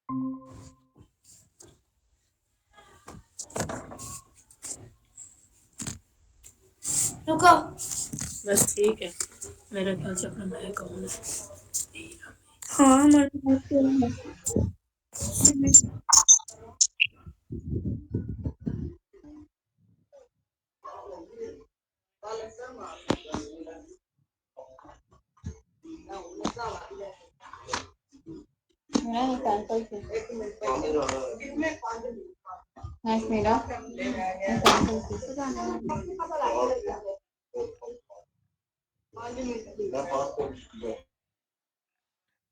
رکو بس ٹھیک ہے. میرا خیال سے اپنا بھائی کون ہے. ہاں ہمارے پاس تو ہے.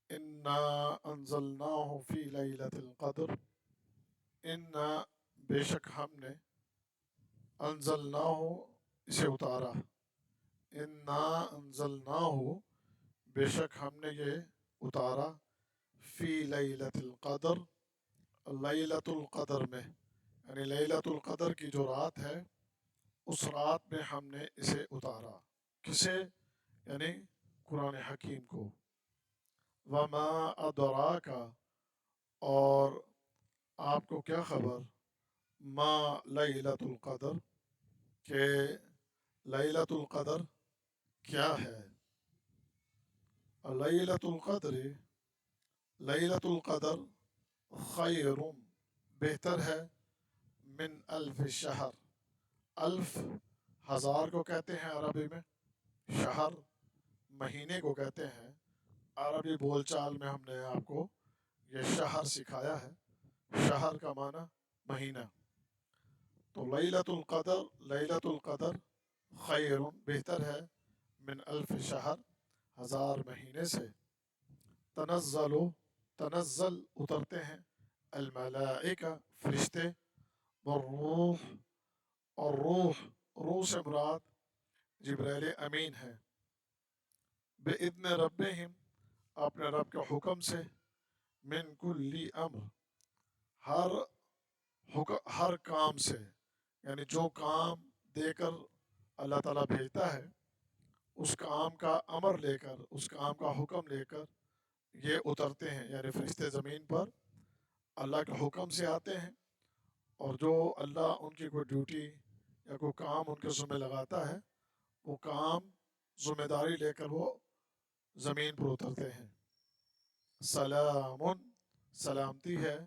انا انزلناہ فی لیلۃ القدر، انا بے شک ہم نے، انزلناہ اسے اتارا، انا انزلناہ بے شک ہم نے یہ اتارا، فی لیلۃ القدر، لیلۃ القدر میں، یعنی لیلۃ القدر کی جو رات ہے اس رات میں ہم نے اسے اتارا. کسے؟ یعنی قرآن حکیم کو. وما ادراک، اور آپ کو کیا خبر، ما لیلۃ القدر، کہ لیلۃ القدر کیا ہے. لیلۃ القدر، لیلۃ القدر خیر، بہتر ہے، من الف شہر، الف ہزار کو کہتے ہیں عربی میں، شہر مہینے کو کہتے ہیں. عربی بول چال میں ہم نے آپ کو یہ شہر سکھایا ہے. شہر کا معنی مہینہ. تو لیلۃ القدر، لیلۃ القدر خیر، بہتر ہے، من الف شہر، ہزار مہینے سے. تنزل، تنزل اترتے ہیں، الملائکہ فرشتے، والروح، اور روح، روح سے مراد جبرائیل امین ہے، بِإِذْنِ ربہم، اپنے رب کے حکم سے، من کل امر، ہر کام سے، یعنی جو کام دے کر اللہ تعالیٰ بھیجتا ہے اس کام کا امر لے کر، اس کام کا حکم لے کر یہ اترتے ہیں. یعنی فرشتے زمین پر اللہ کے حکم سے آتے ہیں، اور جو اللہ ان کی کوئی ڈیوٹی یا کوئی کام ان کے ذمہ لگاتا ہے وہ کام ذمہ داری لے کر وہ زمین پر اترتے ہیں. سلام، سلامتی ہے،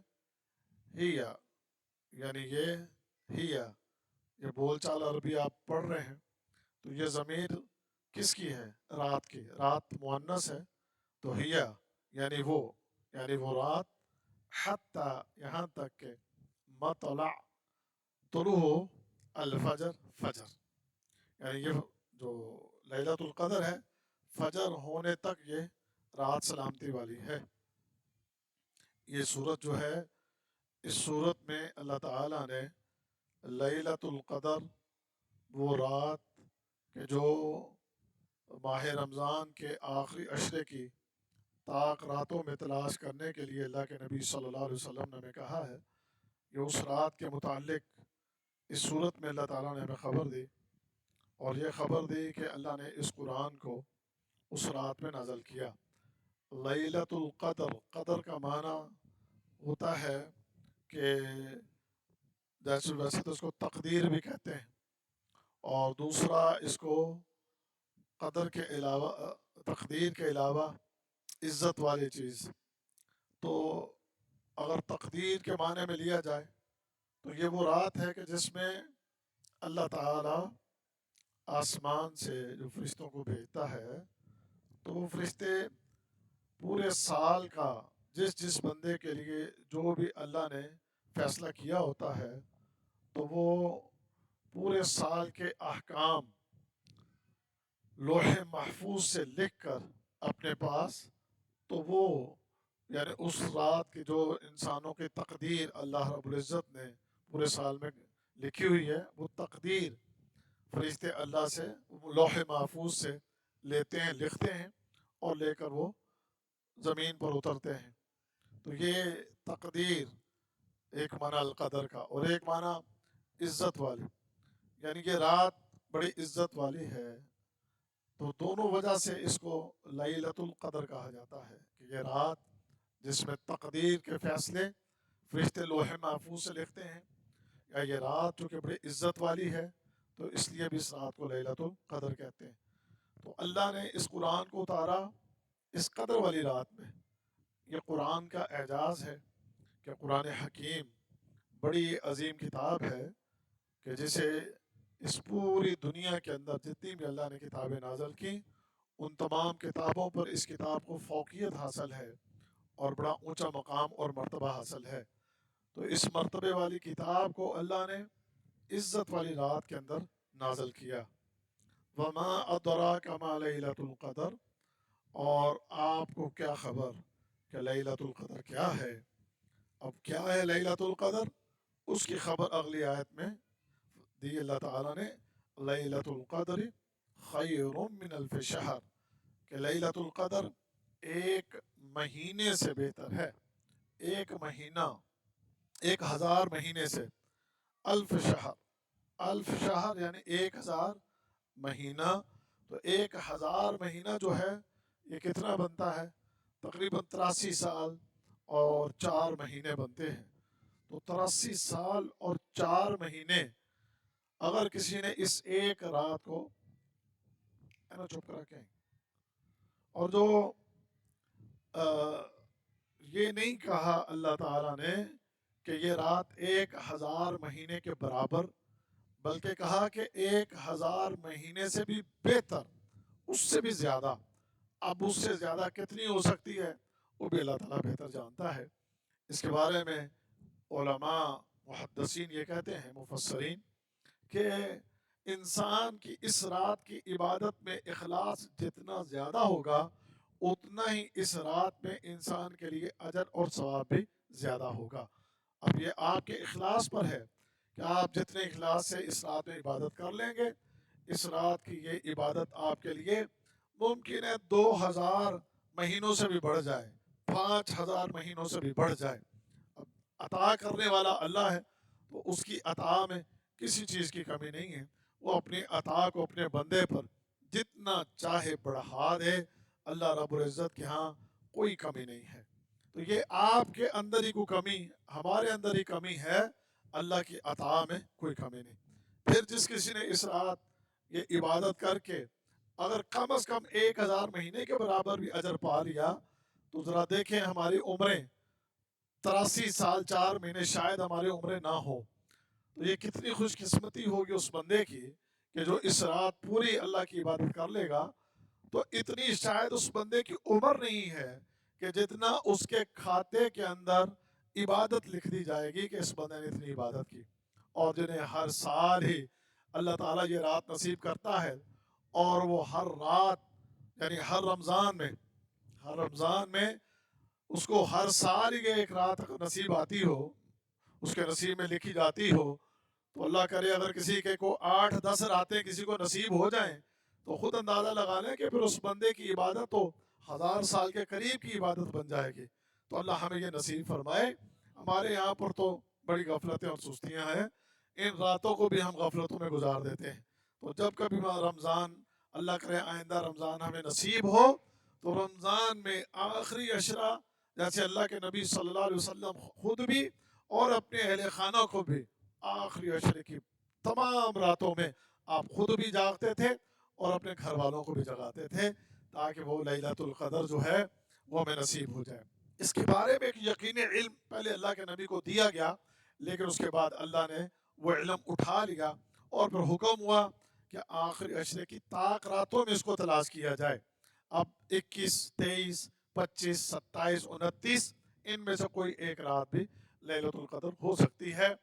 ہیا، یعنی یہ بول چال عربی آپ پڑھ رہے ہیں تو یہ ضمیر کس کی ہے؟ رات کی. رات مؤنث ہے تو ہیا یعنی وہ رات، حتی یہاں تک کہ مطلع، طلوع الفجر، فجر، یعنی یہ جو لیلۃ القدر ہے فجر ہونے تک یہ رات سلامتی والی ہے. یہ صورت جو ہے، اس صورت میں اللہ تعالیٰ نے لیلۃ القدر، وہ رات کہ جو ماہ رمضان کے آخری عشرے کی طاق راتوں میں تلاش کرنے کے لیے اللہ کے نبی صلی اللہ علیہ وسلم نے ہمیں کہا ہے، یہ اس رات کے متعلق اس صورت میں اللہ تعالیٰ نے ہمیں خبر دی. اور یہ خبر دی کہ اللہ نے اس قرآن کو اس رات میں نازل کیا. لیلۃ القدر، قدر کا معنی ہوتا ہے کہ ویسے تو اس کو تقدیر بھی کہتے ہیں، اور دوسرا اس کو قدر کے علاوہ، تقدیر کے علاوہ عزت والی چیز. تو اگر تقدیر کے معنی میں لیا جائے تو یہ وہ رات ہے کہ جس میں اللہ تعالیٰ آسمان سے جو فرشتوں کو بھیجتا ہے تو وہ فرشتے پورے سال کا جس بندے کے لیے جو بھی اللہ نے فیصلہ کیا ہوتا ہے تو وہ پورے سال کے احکام لوح محفوظ سے لکھ کر اپنے پاس، تو وہ یعنی اس رات کی جو انسانوں کی تقدیر اللہ رب العزت نے پورے سال میں لکھی ہوئی ہے وہ تقدیر فرشتے اللہ سے لوح محفوظ سے لیتے ہیں، لکھتے ہیں، اور لے کر وہ زمین پر اترتے ہیں. تو یہ تقدیر ایک معنی القدر کا، اور ایک معنی عزت والی، یعنی یہ رات بڑی عزت والی ہے. تو دونوں وجہ سے اس کو لیلۃ القدر کہا جاتا ہے کہ یہ رات جس میں تقدیر کے فیصلے فرشتے لوح محفوظ سے لکھتے ہیں، یا یہ رات جو کہ بڑی عزت والی ہے، تو اس لیے بھی اس رات کو لیلۃ القدر کہتے ہیں۔ تو اللہ نے اس قرآن کو اتارا اس قدر والی رات میں۔ یہ قرآن کا اعجاز ہے کہ قرآن حکیم بڑی عظیم کتاب ہے کہ جسے اس پوری دنیا کے اندر جتنی بھی اللہ نے کتابیں نازل کی، ان تمام کتابوں پر اس کتاب کو فوقیت حاصل ہے اور بڑا اونچا مقام اور مرتبہ حاصل ہے۔ تو اس مرتبے والی کتاب کو اللہ نے عزت والی رات کے اندر نازل کیا۔ وما ادراک ما لیلۃ القدر، اور آپ کو کیا خبر کہ لیلۃ القدر کیا ہے۔ اب کیا ہے لیلۃ القدر، اس کی خبر اگلی آیت میں دی اللہ تعالیٰ نے۔ لیلۃ القدر خیر من الف شہر، کہ لیلۃ القدر ایک مہینے سے بہتر ہے۔ ایک مہینہ، 1000 مہینے سے۔ الف شہر، الف شہر یعنی 1000 مہینہ۔ تو 1000 مہینہ جو ہے یہ کتنا بنتا ہے؟ تقریباً 83 سال اور 4 مہینے بنتے ہیں۔ تو 83 سال اور 4 مہینے اگر کسی نے اس ایک رات کو چپ کرا کے، اور جو یہ نہیں کہا اللہ تعالیٰ نے کہ یہ رات 1000 مہینے کے برابر، بلکہ کہا کہ 1000 مہینے سے بھی بہتر، اس سے بھی زیادہ۔ اب اس سے زیادہ کتنی ہو سکتی ہے وہ بھی اللہ تعالیٰ بہتر جانتا ہے۔ اس کے بارے میں علماء محدثین یہ کہتے ہیں، مفسرین، کہ انسان کی اس رات کی عبادت میں اخلاص جتنا زیادہ ہوگا، اتنا ہی اس رات میں انسان کے لیے اجر اور ثواب بھی زیادہ ہوگا۔ اب یہ آپ کے اخلاص پر ہے کہ آپ جتنے اخلاص سے اس رات میں عبادت کر لیں گے، اس رات کی یہ عبادت آپ کے لیے ممکن ہے 2000 مہینوں سے بھی بڑھ جائے، 5000 مہینوں سے بھی بڑھ جائے۔ اب عطا کرنے والا اللہ ہے، تو اس کی عطا میں کسی چیز کی کمی نہیں ہے۔ وہ اپنی عطا کو اپنے بندے پر جتنا چاہے بڑھا دے، اللہ رب العزت کے ہاں کوئی کمی نہیں ہے۔ تو یہ آپ کے اندر ہی کوئی کمی، ہمارے اندر ہی کمی ہے، اللہ کی عطا میں کوئی کمی نہیں۔ پھر جس کسی نے اس رات یہ عبادت کر کے اگر کم از کم 1000 مہینے کے برابر بھی اجر پا لیا، تو ذرا دیکھیں ہماری عمریں 83 سال 4 مہینے شاید ہماری عمریں نہ ہو، تو یہ کتنی خوش قسمتی ہوگی اس بندے کی کہ جو اس رات پوری اللہ کی عبادت کر لے گا۔ تو اتنی شاید اس بندے کی عمر نہیں ہے کہ جتنا اس کے کھاتے کے اندر عبادت لکھ دی جائے گی کہ اس بندے نے اتنی عبادت کی۔ اور جنہیں ہر سال ہی اللہ تعالیٰ یہ رات نصیب کرتا ہے، اور وہ ہر رات یعنی ہر رمضان میں اس کو ہر سال یہ ایک رات نصیب آتی ہو، اس کے نصیب میں لکھی جاتی ہو، تو اللہ کرے اگر کسی کے کو 8-10 راتیں کسی کو نصیب ہو جائیں، تو خود اندازہ لگا لیں کہ پھر اس بندے کی عبادت تو 1000 سال کے قریب کی عبادت بن جائے گی۔ تو اللہ ہمیں یہ نصیب فرمائے۔ ہمارے یہاں پر تو بڑی غفلتیں اور سستیاں ہیں، ان راتوں کو بھی ہم غفلتوں میں گزار دیتے ہیں۔ تو جب کبھی رمضان، اللہ کرے آئندہ رمضان ہمیں نصیب ہو، تو رمضان میں آخری عشرہ، جیسے اللہ کے نبی صلی اللہ علیہ وسلم خود بھی اور اپنے اہل خانہ کو بھی آخری عشرے کی تمام راتوں میں آپ خود بھی جاگتے تھے اور اپنے گھر والوں کو بھی جگاتے تھے، تاکہ وہ لیلۃ القدر جو ہے وہ ہمیں نصیب ہو جائے۔ اس کے بارے میں ایک یقینی علم پہلے اللہ کے نبی کو دیا گیا، لیکن اس کے بعد اللہ نے وہ علم اٹھا لیا، اور پھر حکم ہوا کہ آخری عشرے کی طاق راتوں میں اس کو تلاش کیا جائے۔ اب 21، 23، 25، 27، 29 ان میں سے کوئی ایک رات بھی لیلۃ القدر ہو سکتی ہے۔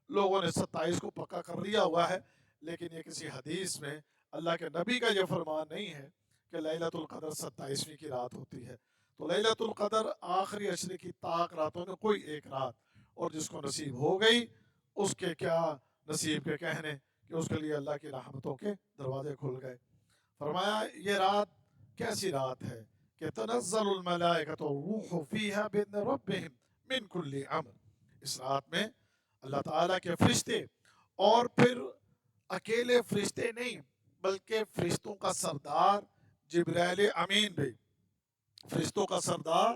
لوگوں نے 27 کو پکا کر لیا ہوا ہے، لیکن یہ کسی حدیث میں اللہ کے نبی کا یہ فرمان نہیں ہے کہ لیلۃ القدر 27ویں کی رات ہوتی ہے۔ تو لیلۃ القدر آخری عشرے کی طاق راتوں میں کوئی ایک رات، اور جس کو نصیب ہو گئی اس کے کیا نصیب کے کہنے کہ اس کے لیے اللہ کی رحمتوں کے دروازے کھل گئے۔ فرمایا یہ رات کیسی رات ہے کہ تنزل الملائکۃ والروح فیہا باذن ربہم من کل امر، اس رات میں اللہ تعالیٰ کے فرشتے، اور پھر اکیلے فرشتے نہیں بلکہ فرشتوں کا سردار جبرائیل امین بھی، فرشتوں کا سردار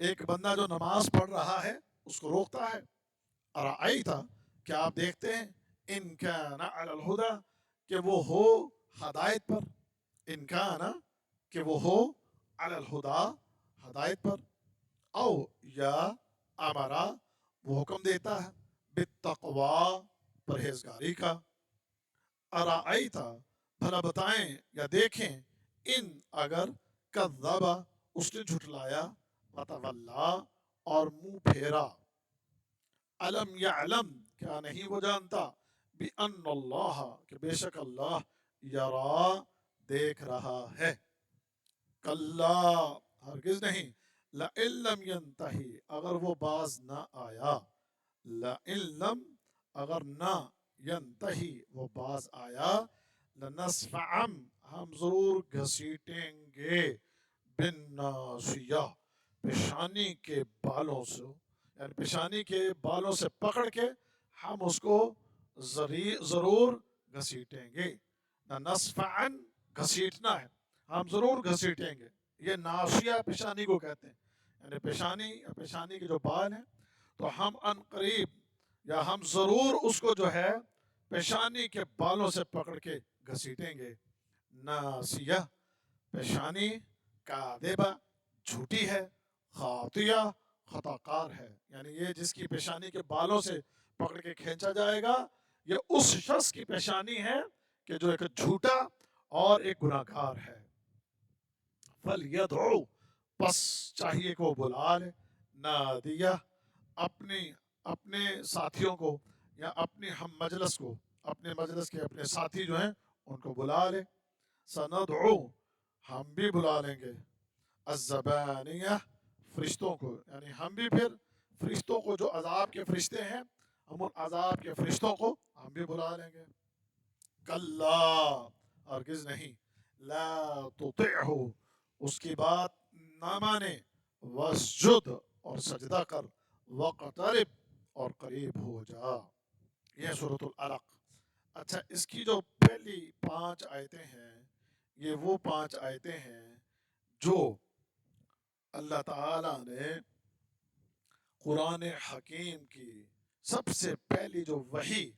ایک بندہ جو نماز پڑھ رہا ہے اس کو روکتا ہے. ارأیتا، کیا آپ دیکھتے ہیں، ان کان علی الہدی، کہ وہ ہو ہدایت پر، ان کان، کہ وہ ہو علی الہدی، ہدایت پر، او یا امرا، وہ حکم دیتا ہے، بالتقوی، پرہیزگاری کا. ارأیتا، بھلا بتائیں یا دیکھیں، ان اگر کذب، اس نے جھٹلایا، وتولا، اور منہ پھیرا. الم یعلم، کیا نہیں وہ جانتا، بان اللہ، کہ بے شک اللہ، یرا، دیکھ رہا ہے. کلا، ہرگز نہیں، لئن لم ینتہی، اگر وہ باز نہ آیا، لئن لم، اگر نہ، ینتہی، وہ باز آیا، لنسفعا، ہم ضرور گھسیٹیں گے، بالناصیہ، پیشانی کے بالوں سے، یعنی پیشانی کے بالوں سے پکڑ کے ہم اس کو ضرور گھسیٹیں گے. نہ نسفعا، گھسیٹنا ہے، ہم ضرور گھسیٹیں گے. یہ ناشیہ پیشانی کو کہتے ہیں، یعنی پیشانی کے جو بال ہیں، تو ہم ان قریب، یا ہم ضرور اس کو جو ہے پیشانی کے بالوں سے پکڑ کے گھسیٹیں گے. ناسیہ، پیشانی، کاذبہ، جھوٹی ہے، خاطیہ، خطا کار ہے. یعنی یہ جس کی پیشانی کے بالوں سے پکڑ کے کھینچا جائے گا، یہ اس شخص کی پیشانی ہے کہ جو ایک جھوٹا اور ایک گناہ گار ہے. فَلْيَدْعُ، پس چاہیے کہ وہ بلا لے، نادیہ، اپنے ساتھیوں کو، یا اپنے ہم مجلس کو، اپنے مجلس کے اپنے ساتھی جو ہیں ان کو بلا لے. سندعو، ہم بھی بلا لیں گے، الزبانیہ، فرشتوں کو، یعنی ہم بھی پھر فرشتوں کو، جو عذاب کے فرشتے ہیں، ہم ان عذاب کے فرشتوں کو ہم بھی بلا لیں گے. کلا، ہرگز نہیں، لا تطعہ، اس کی بات نہ مانے، واسجد، اور سجدہ کر، وقترب، اور قریب ہو جا. یہ سورۃ العلق. اچھا، اس کی جو پہلی 5 آیتیں ہیں، یہ وہ 5 آیتیں ہیں جو اللہ تعالی نے قرآن حکیم کی سب سے پہلی جو وحی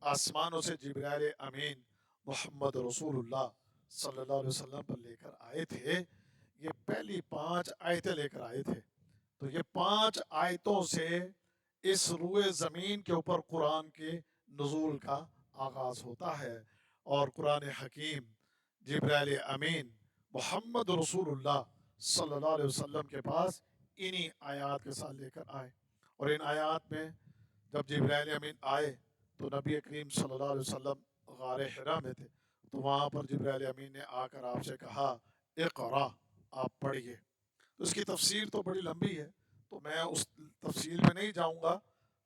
آسمانوں سے جبرائیل امین محمد رسول اللہ صلی اللہ علیہ وسلم پر لے کر آئے تھے، یہ پہلی 5 آیتیں لے کر آئے تھے. تو یہ 5 آیتوں سے اس روئے زمین کے اوپر قرآن کے نزول کا آغاز ہوتا ہے. اور قرآن حکیم جبرائیل امین محمد رسول اللہ صلی اللہ علیہ وسلم کے پاس انہی آیات کے ساتھ لے کر آئے. اور ان آیات میں جب جبرائیل امین آئے تو نبی کریم صلی اللہ علیہ وسلم غار حرا میں تھے، تو وہاں پر جبرائیل امین نے آ کر آپ سے کہا، اقرا، آپ پڑھیے. تو اس کی تفسیر تو بڑی لمبی ہے، تو میں اس تفصیل میں نہیں جاؤں گا،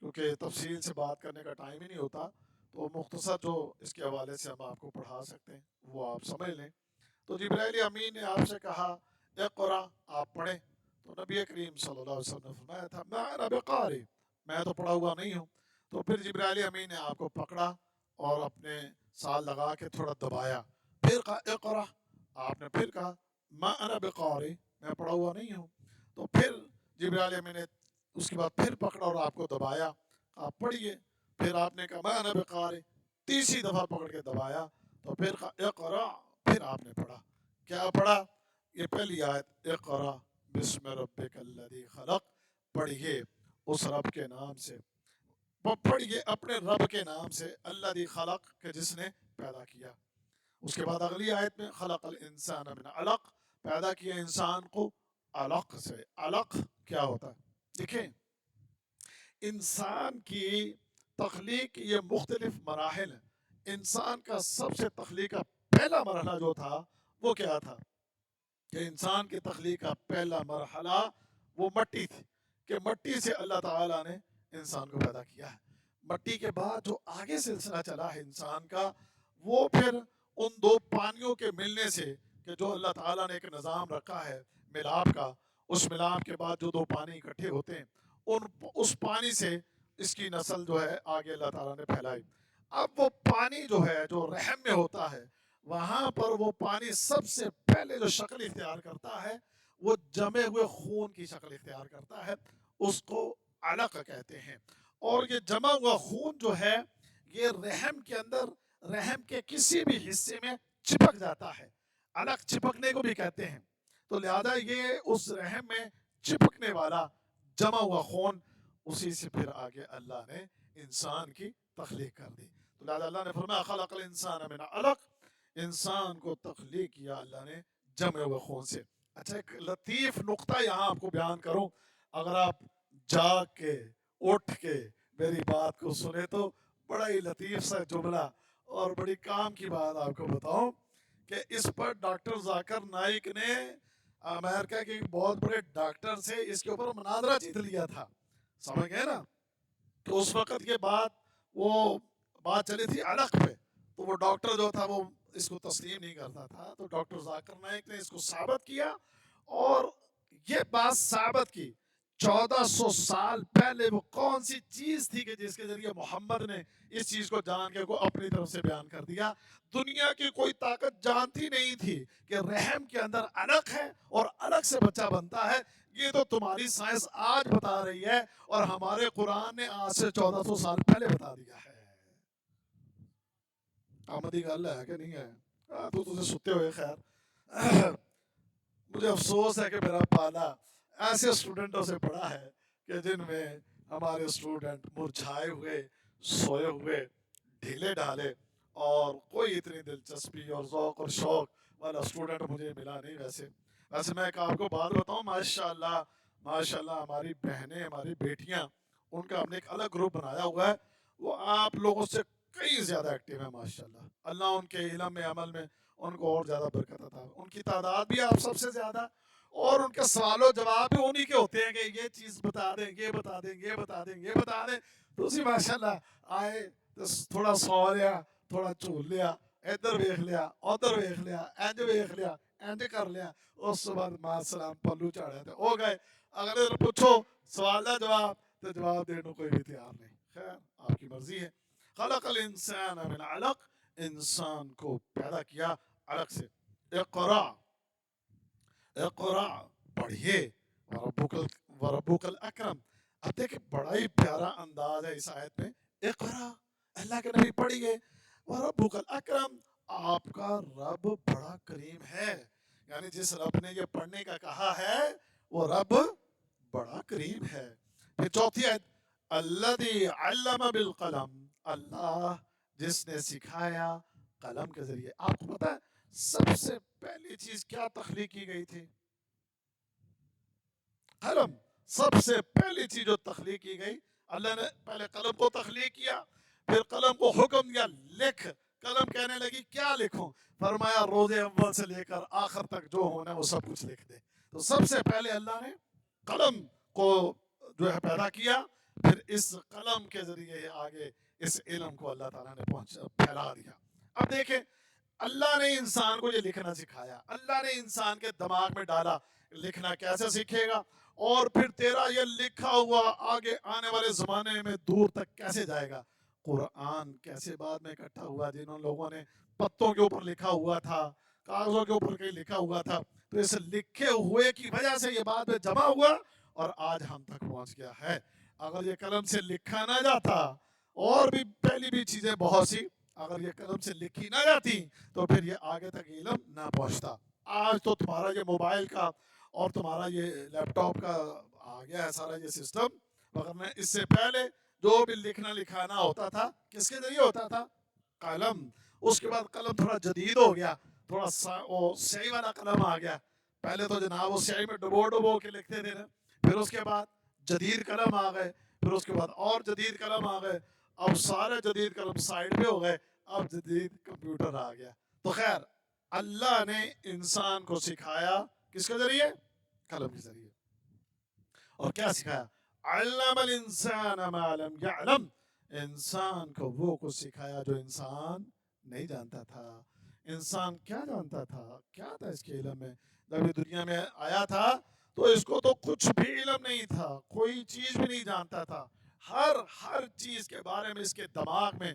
کیونکہ تفصیل سے بات کرنے کا ٹائم ہی نہیں ہوتا. تو مختصر جو اس کے حوالے سے ہم آپ کو پڑھا سکتے ہیں وہ آپ سمجھ لیں. تو جبرائیل امین نے آپ سے کہا، اقرا، آپ پڑھیں. تو نبی کریم صلی اللہ علیہ وسلم نے فرمایا تھا، ما انا بقاری، میں تو پڑھا ہوا نہیں ہوں. تو پھر جبرائیل امین نے آپ کو پکڑا اور اپنے سال لگا کے تھوڑا دبایا، پھر کہا اقرا. آپ نے پھر کہا، ما انا بقاری، میں پڑھا ہوا نہیں ہوں. تو پھر جبرائیل امین نے اس کے بعد پھر پکڑا اور آپ کو دبایا، آپ پڑھیے. پھر آپ نے کہا، ما انا بقاری، تیسری دفعہ پکڑ کے دبایا. تو پھر کہا اقرا، پھر آپ نے پڑھا. کیا پڑھا؟ یہ پہلی آیت، اقرا بسم ربک الذی خلق، پڑھیے اس رب کے نام سے، پڑھیے اپنے رب کے نام سے، الذی خلق، کہ جس نے پیدا کیا. اس کے بعد اگلی آیت میں، خلق الانسان من علق، پیدا کیا انسان کو علق سے. علق کیا ہوتا ہے؟ دیکھیں، انسان کی تخلیق کے یہ مختلف مراحل ہیں. انسان کا سب سے تخلیق کا پہلا مرحلہ جو تھا وہ کیا تھا؟ کہ انسان کی تخلیق کا پہلا مرحلہ وہ مٹی تھی، کہ مٹی سے اللہ تعالیٰ نے انسان کو پیدا کیا ہے. مٹی کے بعد جو آگے سلسلہ چلا ہے انسان کا، وہ پھر ان 2 پانیوں کے ملنے سے، کہ جو اللہ تعالیٰ نے ایک نظام رکھا ہے ملاپ کا، اس ملاپ کے بعد جو 2 پانی اکٹھے ہوتے ہیں، اس پانی سے اس کی نسل جو ہے آگے اللہ تعالیٰ نے پھیلائی. اب وہ پانی جو ہے جو رحم میں ہوتا ہے، وہاں پر وہ پانی سب سے پہلے جو شکل اختیار کرتا ہے وہ جمے ہوئے خون کی شکل اختیار کرتا ہے، اس کو علق کہتے ہیں۔ اور یہ جمع ہوا خون جو ہے یہ رحم کے اندر، رحم کے کسی بھی حصے میں چپک جاتا ہے، علق چپکنے کو بھی کہتے ہیں۔ تو لہذا یہ اس رحم میں چپکنے والا جمع ہوا خون، اسی سے پھر آگے اللہ نے انسان کی تخلیق کر دی۔ تو لہذا اللہ نے فرمایا خلق الانسان من علق، انسان کو تخلیق کیا اللہ نے جمع ہوئے خون سے۔ اچھا ایک لطیف نقطہ یہاں آپ کو بیان کروں، اگر آپ جاگ کے اٹھ کے میری بات کو سنے تو بڑا ہی لطیف سا جملہ اور بڑی کام کی بات آپ کو بتاؤں کہ اس پر ڈاکٹر ذاکر نائک نے، امریکہ کے بہت بڑے ڈاکٹر سے اس کے اوپر مناظرہ جیت لیا تھا، سمجھ گئے نا؟ تو اس وقت کے بعد وہ بات چلی تھی علق پہ، تو وہ ڈاکٹر جو تھا وہ اس کو تسلیم نہیں کرتا تھا، تو ڈاکٹر ذاکر نائک نے اس کو ثابت کیا، اور یہ بات ثابت کی 1400 سال پہلے وہ کون سی چیز تھی کہ جس کے ذریعے محمد نے اس چیز کو جان کے کو اپنی طرف سے بیان کر دیا۔ دنیا کی کوئی طاقت جانتی نہیں تھی کہ رحم کے اندر علق ہے اور علق سے بچہ بنتا ہے، یہ تو تمہاری سائنس آج بتا رہی ہے اور ہمارے قرآن نے آج سے 1400 سال پہلے بتا دیا ہے۔ آمدی گل ہے کہ نہیں ہے؟ تو تجھے ستے ہوئے خیر مجھے افسوس ہے کہ میرا پالا ایسے اسٹوڈنٹوں سے پڑھا ہے کہ جن میں ہمارے اسٹوڈنٹ مرجھائے ہوئے، سوئے ہوئے، ڈھیلے ڈھالے، اور کوئی اتنی دلچسپی اور ذوق اور شوق والا اسٹوڈنٹ مجھے ملا نہیں۔ ویسے میں ایک آپ کو بات بتاؤں، ماشاءاللہ ماشاءاللہ ہماری بہنیں، ہماری بیٹیاں، ان کا ہم نے ایک الگ گروپ بنایا ہوا ہے، وہ آپ لوگوں سے کئی زیادہ ایکٹیو ہیں ماشاءاللہ۔ اللہ ان کے علم میں، عمل میں ان کو اور زیادہ برکت عطا، ان کی تعداد بھی آپ سب سے زیادہ، اور ان کے سوال و جواب بھی انہی کے ہوتے ہیں کہ یہ چیز بتا دیں، یہ بتا دیں، یہ بتا دیں، یہ بتا دیں۔ تو اسی ماشاءاللہ آئے تو تھوڑا سو لیا، تھوڑا چول لیا، ادھر ویخ لیا، ادھر ویخ لیا، انج ویخ لیا، انج کر لیا، اس بعد ماں السلام پلو چاڑے تے ہو گئے۔ اگر ادھر پوچھو سوال دا جواب تو جواب دینے کوئی بھی تیار نہیں۔ خیر آپ کی مرضی ہے۔ خلق الانسان من علق، انسان کو پیدا کیا علق سے۔ اقرا، اقرا پڑھیے، وربک الاکرم۔ اب دیکھیں بڑا ہی پیارا انداز ہے اس آیت میں، اقرا، اللہ کے نبی پڑھیے، وربک الاکرم، آپ کا رب بڑا کریم ہے، یعنی جس رب نے یہ پڑھنے کا کہا ہے وہ رب بڑا کریم ہے۔ پھر چوتھی آیت، الذی علم بالقلم، اللہ جس نے سکھایا قلم کے ذریعے۔ آپ کو پتا ہے سب سے پہلی چیز کیا تخلیق کی گئی تھی؟ قلم۔ سب سے پہلی چیز جو تخلیق کی گئی، اللہ نے پہلے قلم کو تخلیق کیا، پھر قلم کو حکم دیا لکھ۔ قلم کہنے لگی کیا لکھوں؟ فرمایا روز اول سے لے کر آخر تک جو ہونا ہے وہ سب کچھ لکھ دے۔ تو سب سے پہلے اللہ نے قلم کو جو ہے پیدا کیا، پھر اس قلم کے ذریعے آگے اس علم کو اللہ تعالیٰ نے پھیلا دیا۔ اب دیکھیں اللہ نے انسان کو یہ لکھنا سکھایا، اللہ نے انسان کے دماغ میں ڈالا، لکھنا کیسے سیکھے گا، اور پھر تیرا یہ لکھا ہوا آگے آنے والے زمانے میں دور تک کیسے جائے گا۔ قرآن کیسے بعد میں اکٹھا ہوا، جنہوں لوگوں نے پتوں کے اوپر لکھا ہوا تھا، کاغذوں کے اوپر کہیں لکھا ہوا تھا، تو اس لکھے ہوئے کی وجہ سے یہ بعد میں جمع ہوا اور آج ہم تک پہنچ گیا ہے۔ اگر یہ قلم سے لکھا نہ جاتا، اور بھی پہلی بھی چیزیں بہت سی اگر یہ قلم سے لکھی نہ جاتی تو پھر یہ آگے تک علم نہ پہنچتا۔ آج تو تمہارا یہ موبائل کا اور تمہارا یہ لیپ ٹاپ کا آ گیا ہے سارا یہ سسٹم، مگر اس سے پہلے جو بھی لکھنا لکھانا ہوتا تھا کس کے ذریعے ہوتا تھا؟ قلم۔ اس کے بعد قلم تھوڑا جدید ہو گیا، تھوڑا وہ سیاہی والا قلم آ گیا۔ پہلے تو جناب وہ سیاہی میں ڈبو ڈبو کے لکھتے تھے نا، پھر اس کے بعد جدید قلم آ گئے، پھر اس کے بعد اور جدید قلم آ گئے، اب سارے جدید قلم سائڈ پہ ہو گئے، اب جدید کمپیوٹر آ گیا۔ تو خیر اللہ نے انسان کو سکھایا کس کے ذریعے؟ قلم کے ذریعے۔ اور کیا سکھایا؟ علم الانسان ما لم یعلم، انسان کو وہ کچھ سکھایا جو انسان نہیں جانتا تھا۔ انسان کیا جانتا تھا؟ کیا تھا اس کے علم میں؟ جب یہ دنیا میں آیا تھا تو اس کو تو کچھ بھی علم نہیں تھا، کوئی چیز بھی نہیں جانتا تھا۔ ہر چیز کے بارے میں اس کے دماغ میں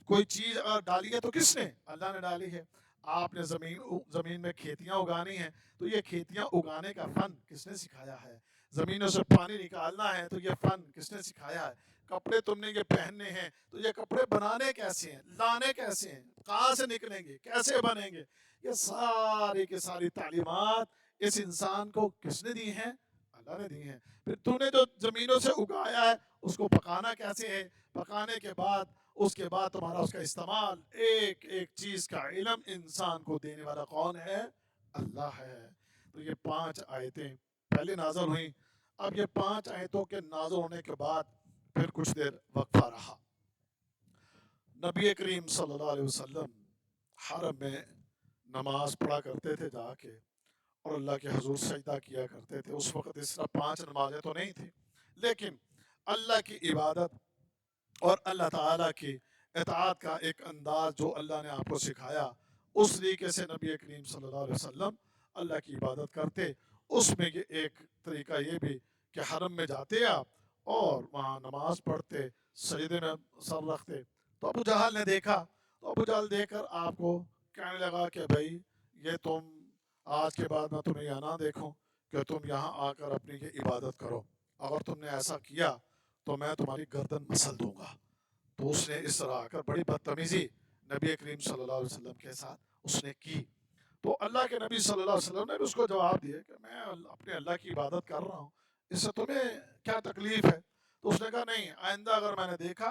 کوئی چیز اگر ڈالی ہے تو کس نے؟ اللہ نے ڈالی ہے۔ آپ نے زمین میں کھیتیاں اگانی ہیں تو یہ کھیتیاں اگانے کا فن کس نے سکھایا ہے؟ زمینوں سے پانی نکالنا ہے تو یہ فن کس نے سکھایا ہے؟ کپڑے تم نے یہ پہننے ہیں تو یہ کپڑے بنانے کیسے ہیں، لانے کیسے ہیں، کہاں سے نکلیں گے، کیسے بنیں گے، یہ ساری کی ساری تعلیمات اس انسان کو کس نے دی ہیں؟ اللہ نے دی ہیں۔ پھر تو نے جو زمینوں سے اگایا ہے اس کو پکانا کیسے ہے، پکانے کے بعد اس کے بعد تمہارا اس کا استعمال، ایک ایک چیز کا علم انسان کو دینے والا کون ہے؟ اللہ ہے۔ تو یہ 5 آیتیں پہلے نازل ہوئیں، اب یہ 5 آیتوں کے نازل ہونے کے بعد پھر کچھ دیر وقفہ رہا۔ نبی کریم صلی اللہ علیہ وسلم حرم میں نماز پڑھا کرتے تھے جا کے، اور اللہ کے حضور سجدہ کیا کرتے تھے۔ اس وقت اس طرح 5 نمازیں تو نہیں تھی، لیکن اللہ کی عبادت اور اللہ تعالیٰ کی اطاعت کا ایک انداز جو اللہ نے آپ کو سکھایا، اس طریقے سے نبی کریم صلی اللہ علیہ وسلم اللہ کی عبادت کرتے۔ اس میں یہ ایک طریقہ یہ بھی کہ حرم میں جاتے آپ اور وہاں نماز پڑھتے، سجدے میں سر رکھتے۔ تو ابو جہل نے دیکھا، تو ابو جہل دیکھ کر آپ کو کہنے لگا کہ بھائی یہ تم آج کے بعد میں تمہیں یہ نہ دیکھوں کہ تم یہاں آ کر اپنی یہ عبادت کرو، اگر تم نے ایسا کیا تو میں تمہاری گردن مسل دوں گا۔ تو اس نے اس طرح آ کر بڑی بدتمیزی نبی کریم صلی اللہ علیہ وسلم کے ساتھ اس نے کی۔ تو اللہ کے نبی صلی اللہ علیہ وسلم نے بھی اس کو جواب دیا کہ میں اپنے اللہ کی عبادت کر رہا ہوں، اس سے تمہیں کیا تکلیف ہے؟ تو اس نے کہا نہیں، آئندہ اگر میں نے دیکھا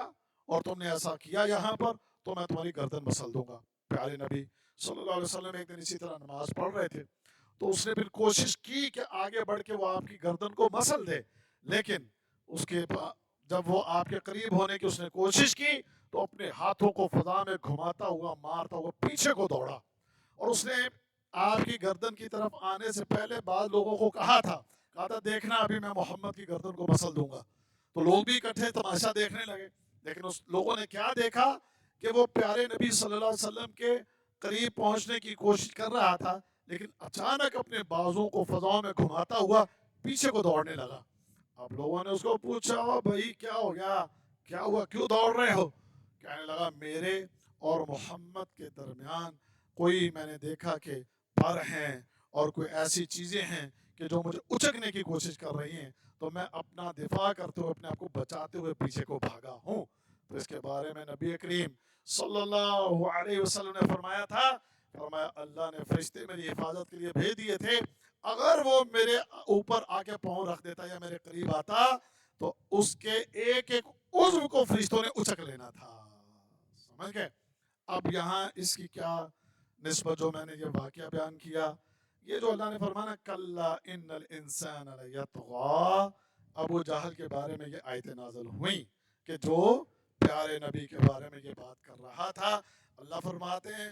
اور تم نے ایسا کیا یہاں پر تو میں تمہاری گردن مسل دوں گا۔ پیارے نبی صلی اللہ علیہ وسلم ایک دن اسی طرح نماز پڑھ رہے تھے، تو اس نے پھر کوشش کی کہ آگے بڑھ کے وہ آپ کی گردن کو مسل دے، لیکن اس کے جب وہ آپ کے قریب ہونے کی اس نے کوشش کی تو اپنے ہاتھوں کو فضا میں گھماتا ہوا مارتا ہوا پیچھے کو دوڑا، اور اس نے آپ کی گردن کی طرف آنے سے پہلے بعض لوگوں کو کہا تھا دیکھنا ابھی میں محمد کی گردن کو مسل دوں گا۔ تو لوگ بھی اکٹھے تماشا دیکھنے لگے، لیکن اس لوگوں نے کیا دیکھا کہ وہ پیارے نبی صلی اللہ علیہ وسلم کے قریب پہنچنے کی کوشش کر رہا تھا، لیکن اچانک اپنے بازوں کو فضاؤں میں گھماتا ہوا پیچھے کو دوڑنے لگا۔ اب لوگوں نے اس کو پوچھا بھائی کیا ہو گیا، کیا ہوا، کیوں دوڑ رہے ہو؟ کہنے لگا میرے اور محمد کے درمیان کوئی میں نے دیکھا کہ پر ہیں اور کوئی ایسی چیزیں ہیں کہ جو مجھے اچکنے کی کوشش کر رہی ہیں، تو میں اپنا دفاع کرتے ہوئے اپنے آپ کو بچاتے ہوئے پیچھے کو بھاگا ہوں۔ تو اس کے بارے میں نبی کریم صلی اللہ علیہ وسلم نے فرمایا تھا، فرمایا اللہ نے فرشتے میری حفاظت کے لیے بھیج دیے تھے، اگر وہ میرے اوپر آ کے پاؤں رکھ دیتا یا میرے قریب آتا تو اس کے ایک ایک عضو کو فرشتوں نے اچک لینا تھا۔ سمجھ گئے؟ اب یہاں اس کی کیا نسبت جو میں نے یہ واقعہ بیان کیا، یہ جو اللہ نے فرمانا کلا ان الانسان لیطغی، ابو جہل کے بارے میں یہ آیتیں نازل ہوئیں کہ جو پیارے نبی کے بارے میں یہ بات کر رہا تھا۔ اللہ فرماتے ہیں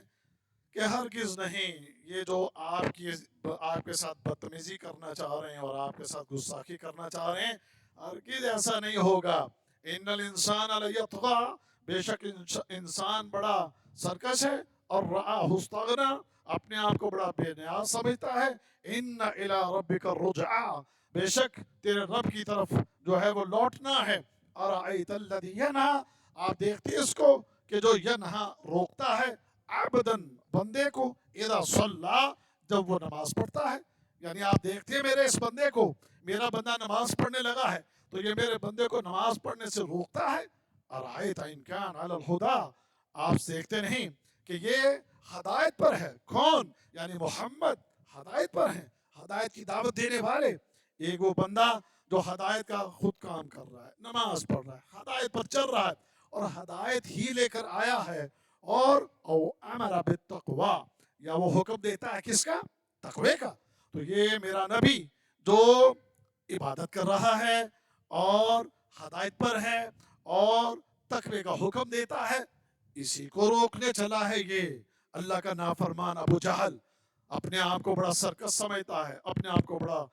کہ ہرگز نہیں، یہ جو آپ کے ساتھ بدتمیزی کرنا چاہ رہے ہیں اور آپ کے ساتھ گستاخی کرنا چاہ رہے ہیں، ہرگز ایسا نہیں ہوگا۔ ان الانسان لیطغی، بے شک انسان بڑا سرکش ہے، اور رآہ استغنی، اپنے آپ کو بڑا بے نیاز سمجھتا ہے۔ ان الی ربک الرجعی، بے شک تیرے رب کی طرف جو ہے وہ لوٹنا ہے۔ ارأیت الذی ینہی، آپ دیکھتے اس کو کہ جو ینہا روکتا ہے، عبدن بندے کو، اذا صلی، جب وہ نماز پڑھتا ہے۔ یعنی آپ دیکھتے ہیں میرے اس بندے کو، میرا بندہ نماز پڑھنے لگا ہے تو یہ میرے بندے کو نماز پڑھنے سے روکتا ہے۔ ارأیت ان کان علی الہدی، آپ دیکھتے نہیں کہ یہ ہدایت پر ہے۔ کون؟ یعنی محمد ہدایت پر ہیں، ہدایت کی دعوت دینے والے۔ ایک وہ بندہ جو ہدایت کا خود کام کر رہا ہے، نماز پڑھ رہا ہے، ہدایت پر چل رہا ہے اور ہدایت ہی لے کر آیا ہے، اور او امر بالتقوی، یا وہ حکم دیتا ہے کس کا؟ تقوی کا۔ تو یہ میرا نبی جو عبادت کر رہا ہے اور ہدایت پر ہے اور تقوی کا حکم دیتا ہے، اسی کو روکنے چلا ہے یہ اللہ کا نافرمان ابو جہل۔ اپنے آپ کو بڑا سرکش سمجھتا ہے، اپنے آپ کو بڑا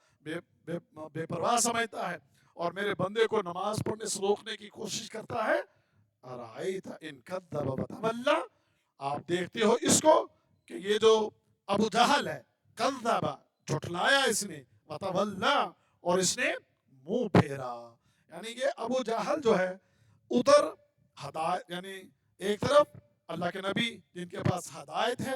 بے پرواہ سمجھتا ہے، اور میرے بندے کو نماز پڑھنے سے روکنے کی کوشش کرتا ہے۔ ارأیت ان کذب وتولی، آپ دیکھتے ہو اس کو کہ یہ جو ابو جہل ہے، کذب، جھٹلایا اس نے، وتولی، اور اس نے منہ پھیرا۔ یعنی یہ ابو جہل جو ہے ادھر ہدایت، یعنی ایک طرف اللہ کے نبی جن کے پاس ہدایت ہے،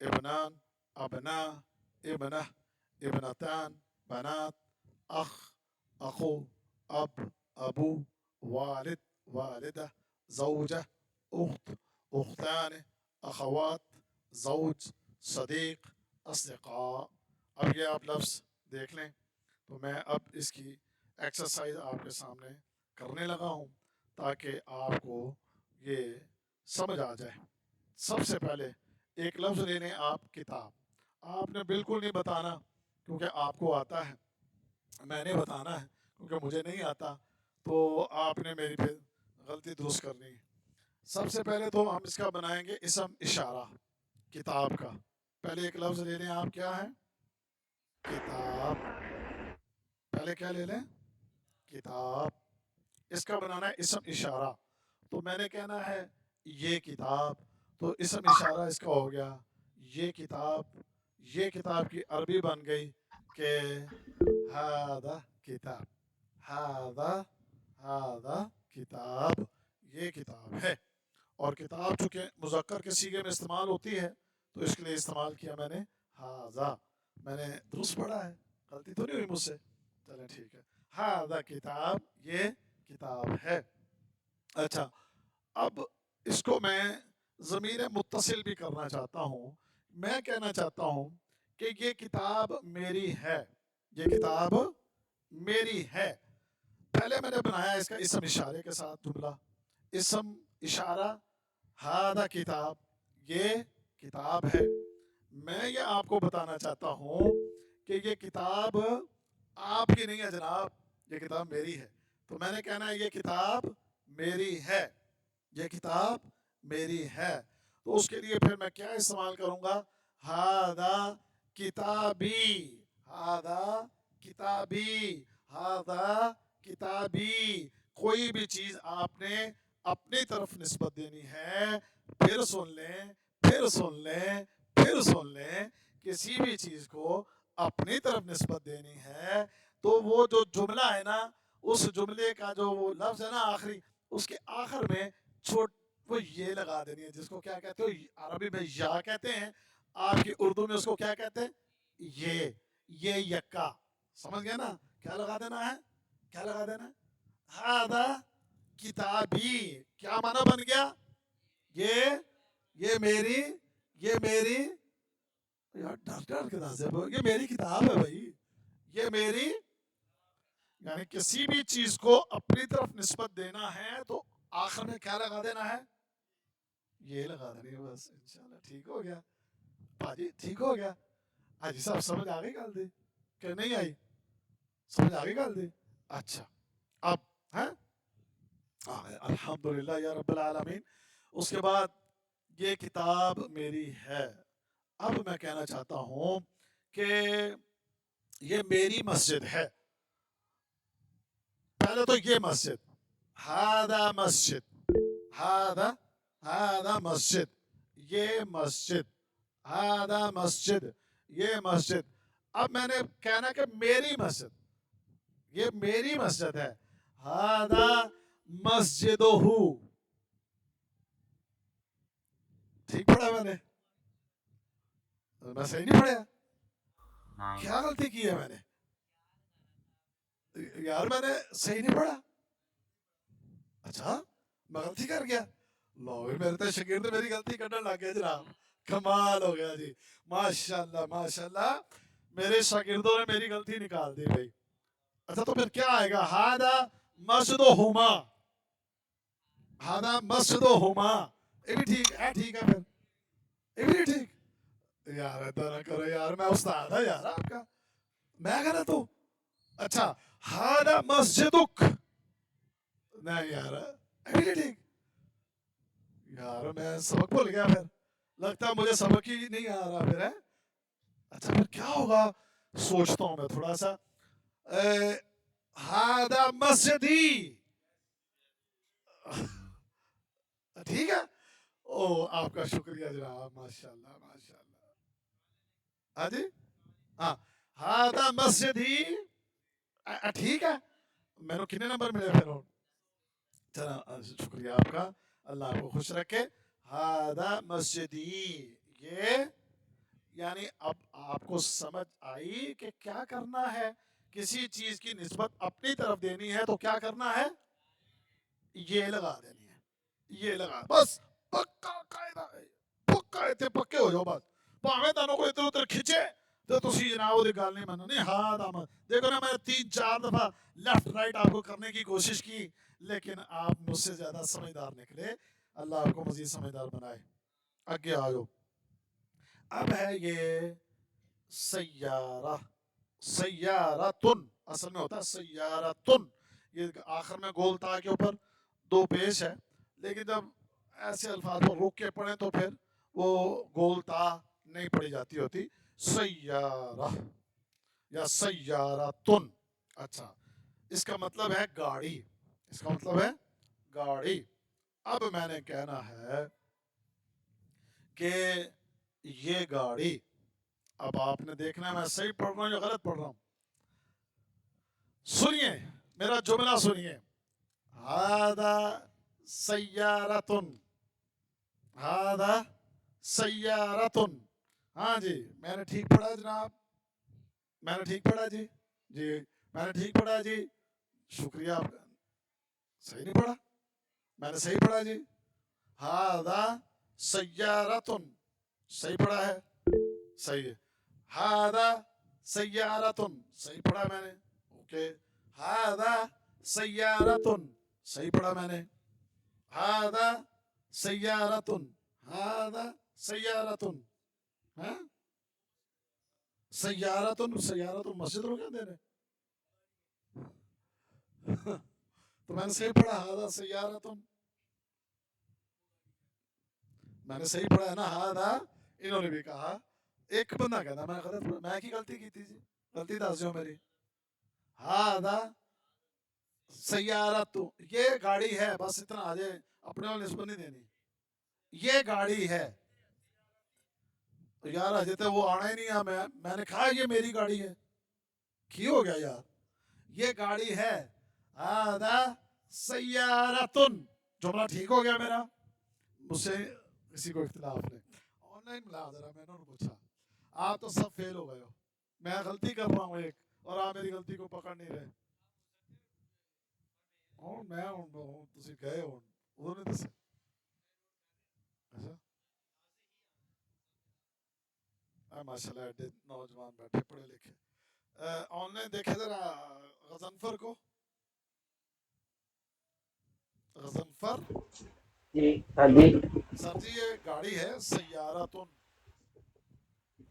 ابنان ابنا ابنہ ابنتان بنات اخ اخو اب ابو والد والدہ زوجہ اخت اختان اخوات زوج صدیق اصدقاء. اب یہ آپ لفظ دیکھ لیں. تو میں اب اس کی ایکسرسائز آپ کے سامنے کرنے لگا ہوں تاکہ آپ کو یہ سمجھ آ جائے. سب سے پہلے ایک لفظ لے لیں آپ کتاب. آپ نے بالکل نہیں بتانا کیونکہ آپ کو آتا ہے, میں نے بتانا ہے کیونکہ مجھے نہیں آتا, تو آپ نے میری پھر غلطی درست کرنی ہے. سب سے پہلے تو ہم اس کا بنائیں گے اسم اشارہ کتاب کا. پہلے ایک لفظ لے لیں آپ, کیا ہے؟ کتاب. پہلے کیا لے لیں؟ کتاب. اس کا بنانا ہے اسم اشارہ. تو میں نے کہنا ہے یہ کتاب, تو اسم اشارہ اس کا ہو گیا یہ کتاب. یہ کتاب کی عربی بن گئی کہ ہذا کتاب. ہذا کتاب, یہ کتاب ہے. اور کتاب چونکہ مذکر کے صیغے میں استعمال ہوتی ہے تو اس کے لیے استعمال کیا میں نے ہذا. میں نے درست پڑھا ہے, غلطی تو نہیں ہوئی مجھ سے؟ چلیں ٹھیک ہے. ہذا کتاب, یہ کتاب ہے. اچھا, اب اس کو میں ضمیر متصل بھی کرنا چاہتا ہوں. میں کہنا چاہتا ہوں کہ یہ کتاب میری ہے. یہ کتاب میری ہے. پہلے میں نے بنایا اس کا اسم اشارے کے ساتھ جملہ. اسم اشارہ ہذا کتاب, یہ کتاب ہے. میں یہ آپ کو بتانا چاہتا ہوں کہ یہ کتاب آپ کی نہیں ہے جناب, یہ کتاب میری ہے. تو میں نے کہنا ہے یہ کتاب میری ہے. یہ کتاب میری ہے. تو اس کے لیے پھر میں کیا استعمال کروں گا؟ ہذا کتابی. ہذا کتابی. ہذا کتابی. کوئی بھی چیز آپ نے اپنی طرف نسبت دینی ہے, پھر سن لیں, پھر سن لیں, پھر سن لیں, کسی بھی چیز کو اپنی طرف نسبت دینی ہے تو وہ جو جملہ ہے نا, اس جملے کا جو وہ لفظ ہے نا آخری, اس کے آخر میں وہ یہ لگا دینی ہے, جس کو کیا کہتے ہو عربی میں یا کہتے ہیں, آپ کی اردو میں اس کو کیا کہتے ہیں؟ یہ یکا. سمجھ گئے نا؟ کیا لگا دینا ہے؟ کیا لگا دینا ہے؟ ہذا کتابی. کیا معنی بن گیا؟ یہ میری, یہ میری, یار ڈر ڈر کے نازے, یہ میری کتاب ہے بھائی, یہ میری. یعنی کسی بھی چیز کو اپنی طرف نسبت دینا ہے تو آخر میں کیا لگا دینا ہے؟ یہ لگا دینی ہے بس. انشاءاللہ ٹھیک ہو گیا باجی, ٹھیک ہو گیا. حاجی صاحب سمجھ آ گئی گل دی کہ نہیں آئی؟ سمجھ آ گئی گل دی. اچھا, اب ہے الحمدللہ یا رب العالمین. اس کے بعد یہ کتاب میری ہے. اب میں کہنا چاہتا ہوں کہ یہ میری مسجد ہے. پہلے تو یہ مسجد, ہذا مسجد, ہذا مسجد, یہ مسجد, ہذا مسجد, یہ مسجد. اب میں نے کہنا کہ میری مسجد, یہ میری مسجد ہے. ہذا مسجدہ. ٹھیک پڑھا میں نے؟ میں صحیح نہیں پڑھا؟ کیا غلطی کی ہے میں نے یار؟ میں نے صحیح نہیں پڑھا. اچھا میں غلطی کر گیا. لو میرے تو شاگرد میری غلطی کرنے لگ گیا جناب. کمال ہو گیا جی, ماشاءاللہ ماشاءاللہ, میرے شاگردوں نے میری غلطی نکال دی بھائی. اچھا تو پھر کیا آئے گا؟ ہذا مسجدہما. ہذا مسجدہما. یہ بھی ٹھیک ہے, ٹھیک ہے پھر, یہ بھی ٹھیک. یار ایسا نہ کرو یار, میں استاد ہے یار آپ کا, میں غلط ہوں. اچھا ہذا مسجدک. نہیں یار, یہ بھی ٹھیک. یار میں سبق بھول گیا پھر, لگتا ہے مجھے سبق ہی نہیں آ رہا پھر ہے. اچھا پھر کیا ہوگا, سوچتا ہوں میں تھوڑا سا. ہذا مسجدی. ٹھیک ہے. او آپ کا شکریہ جناب, ماشاءاللہ ماشاءاللہ. ہاں جی, ہاں ہذا مسجدی. ٹھیک ہے. میں نے کتنے نمبر ملے پھر؟ چلو شکریہ آپ کا, اللہ آپ کو خوش رکھے. ہذا مسجدی, یہ یعنی اب آپ کو سمجھ آئی کہ کیا کرنا ہے. کسی چیز کی نسبت اپنی طرف دینی ہے تو کیا کرنا ہے, یہ لگا دینی ہے, یہ لگا, بس پکا قاعدہ ہے, پکا اتنے پکے ہو جاؤ بس. پاویں تانوں کو ادھر ادھر کھچے تو تسی جناب وہ گل نہیں منو. نہیں ہاں دام دیکھو نا, میں 3-4 دفعہ لیفٹ رائٹ آپ کو کرنے کی کوشش کی لیکن آپ مجھ سے زیادہ سمجھدار نکلے. اللہ آپ کو مزید سمجھدار بنائے. آگے آجو. اب ہے یہ سیارہ, سیارتن اصل میں ہوتا ہے سیارتن. یہ آخر میں گول تا کے اوپر 2 پیش ہے, لیکن جب ایسے الفاظ کو روک کے پڑھیں تو پھر وہ گول تا نہیں پڑھی جاتی ہوتی. سیارہ یا سیارتن. اچھا, اس کا مطلب ہے گاڑی, اس کا مطلب ہے گاڑی. اب میں نے کہنا ہے کہ یہ گاڑی, اب آپ نے دیکھنا ہے میں صحیح پڑھ رہا ہوں یا غلط پڑھ رہا ہوں. سنیے میرا جملہ سنیے. ہذا سیارتن, ہذا سیارتن. ہاں جی میں نے ٹھیک پڑھا جناب, میں نے ٹھیک پڑھا جی, جی میں نے ٹھیک پڑھا جی, شکریہ. آپ کا صحیح نہیں پڑھا, میں نے صحیح پڑھا جی. ہذا سیارتن, صحیح پڑھا ہے, صحیح ہے. ہذا سیارتن, صحیح پڑھا میں نے, اوکے. ہذا سیارتن, صحیح پڑھا میں نے. ہذا سیارتن, ہذا سیارتن. ہاں سیارتن, سیارتن مسجد کو کیا دے رہے, تو میں نے صحیح پڑھا ہذا سیارتن, میں نے صحیح پڑھا ہے نا. ہذا انہوں نے بھی کہا, ایک بندہ کہتا میں غلط پڑھا, میں کی غلطی کی تھی جی, غلطی دس جو میری. ہذا سیارت, یہ گاڑی ہے, بس اتنا آ جائے, اپنے والے نسبت نہیں دینی. یہ گاڑی ہے یار, اجے تو وہ آنا ہی نہیں ہے. میں نے کہا یہ میری گاڑی ہے, کی ہو گیا یار, یہ گاڑی ہے. ہذا سیارتن, جملہ ٹھیک ہو گیا میرا. مجھ سے کسی کو اختلاف نہیں. آن لائن ملا ذرا, میں نے پوچھا, آپ تو سب فیل ہو گئے ہو. میں غلطی کر رہا ہوں ایک, اور آپ میری غلطی کو پکڑ نہیں رہے. میں تسی گئے ہو ادھر نہیں دسے. اچھا ماشاء اللہ ایڈے نوجوان بیٹھے پڑھے لکھے. آن لائن دیکھے ذرا غضنفر کو, غضنفر. جی ہاں جی سر جی یہ گاڑی ہے سیارتن.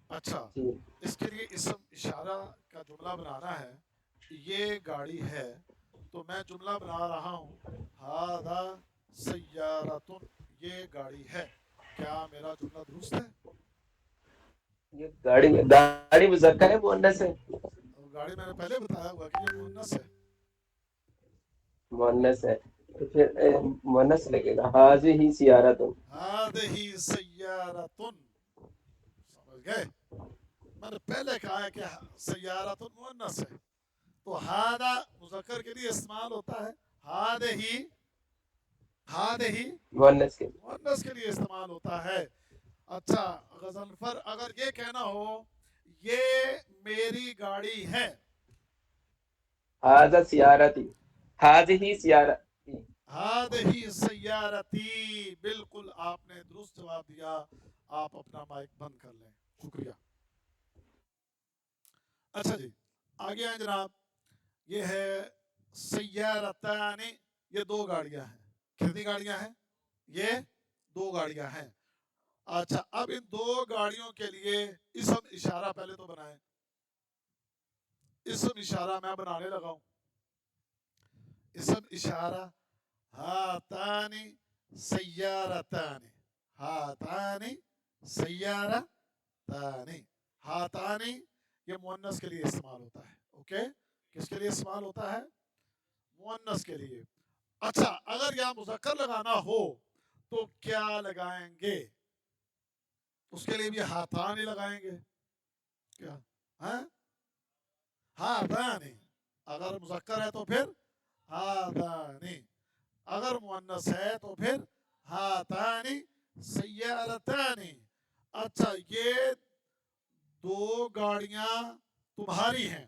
اچھا, جی اس کے لیے اسم اشارہ کا جملہ بنانا ہے. یہ گاڑی ہے تو میں جملہ بنا رہا ہوں ہذا سیارتن, یہ گاڑی ہے. کیا میرا جملہ درست ہے؟ یہ گاڑی مذکر ہے مؤنث ہے؟ گاڑی میں نے پہلے بتایا ہوا کہ یہ مؤنث ہے. مؤنث ہے تو پھر مؤنث لگے گا. ہذہ سیارۃ, هذه سیارتن. سمجھ گئے, میں نے پہلے کہا ہے کہ سیارتن مؤنث ہے, تو ہذا مذکر کے لیے استعمال ہوتا ہے, هذه مؤنث کے مؤنث کے لیے استعمال ہوتا ہے. اچھا غضنفر, اگر یہ کہنا ہو یہ میری گاڑی ہے, ہذا سیارتی, ہذہ سیارتی. هذه سیارتی, بالکل آپ نے درست جواب دیا. آپ اپنا مائک بند کر لیں, شکریہ. اچھا جی آگے آئیں جناب. یہ ہے سیارتان, یہ 2 گاڑیاں ہیں. کتنی گاڑیاں ہیں؟ یہ 2 گاڑیاں ہیں. اچھا اب ان 2 گاڑیوں کے لیے اسم اشارہ پہلے تو بنائیں. اسم اشارہ میں بنانے لگا ہوں. اسم اشارہ ہاتان سیارتان, ہاتان سیارتان. ہاتان یہ مؤنث کے لیے استعمال ہوتا ہے. اوکے, کس کے لیے استعمال ہوتا ہے؟ مؤنث کے لیے. اچھا اگر یہاں مذکر لگانا ہو تو کیا لگائیں گے؟ اس کے لیے بھی ہاتھان ہی لگائیں گے. کیا ہاتھان, اگر مذکر ہے تو پھر ہاتھان, اگر مؤنث ہے تو پھر ہاتھان سیارتان. اچھا یہ دو گاڑیاں تمہاری ہیں.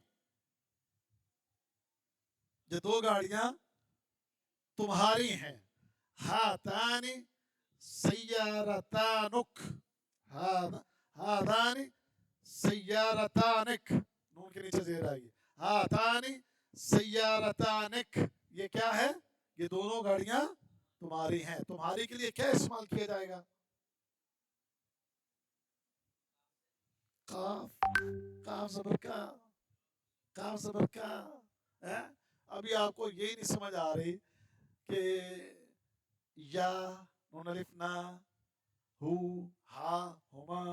یہ دو گاڑیاں تمہاری ہیں. ہاتان سیارتانک. ہاتان سیارتانک. نون کے نیچے زیر آئیے. ہاتان سیارتانک. یہ کیا ہے؟ یہ دونوں گاڑیاں تمہاری ہیں. تمہاری کے لیے کیا استعمال کیا جائے گا؟ قاف. قاف زبر کا. قاف زبر کا. ابھی آپ کو یہی نہیں سمجھ آ رہی کہ یا، نون الف نا، ہو، ہا، ہما،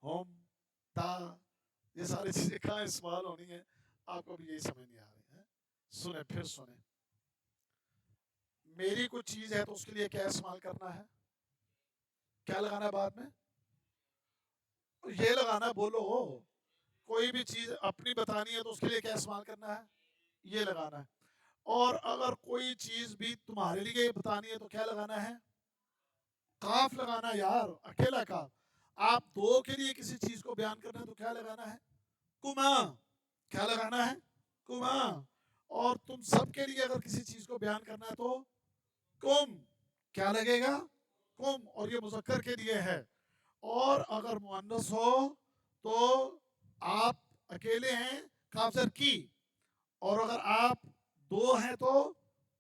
ہم، تا، یہ ساری چیزیں کہاں استعمال ہونی ہیں؟ آپ کو بھی یہی سمجھ نہیں آ رہی ہے. سنیں، پھر سنیں. میری کوئی چیز ہے تو اس کے لیے کیا استعمال کرنا ہے؟ کیا لگانا ہے بعد میں؟ یہ لگانا. بولو. کوئی بھی چیز اپنی بتانی ہے تو اس کے لیے کیا استعمال کرنا ہے؟ یہ لگانا ہے. اور اگر کوئی چیز بھی تمہارے لیے بتانی ہے تو کیا لگانا ہے؟ قاف لگانا ہے یار، اکیلا قاف. آپ دو کے لیے کسی چیز کو بیان کرنا ہے تو کیا لگانا ہے؟ کما. کیا لگانا ہے؟ کما. اور تم سب کے لیے اگر کسی چیز کو بیان کرنا ہے تو کم. کیا لگے گا؟ کم. اور یہ مذکر کے لیے ہے. اور اگر مؤنث ہو تو آپ اکیلے ہیں، قاف زر کی. اور اگر آپ دو ہیں تو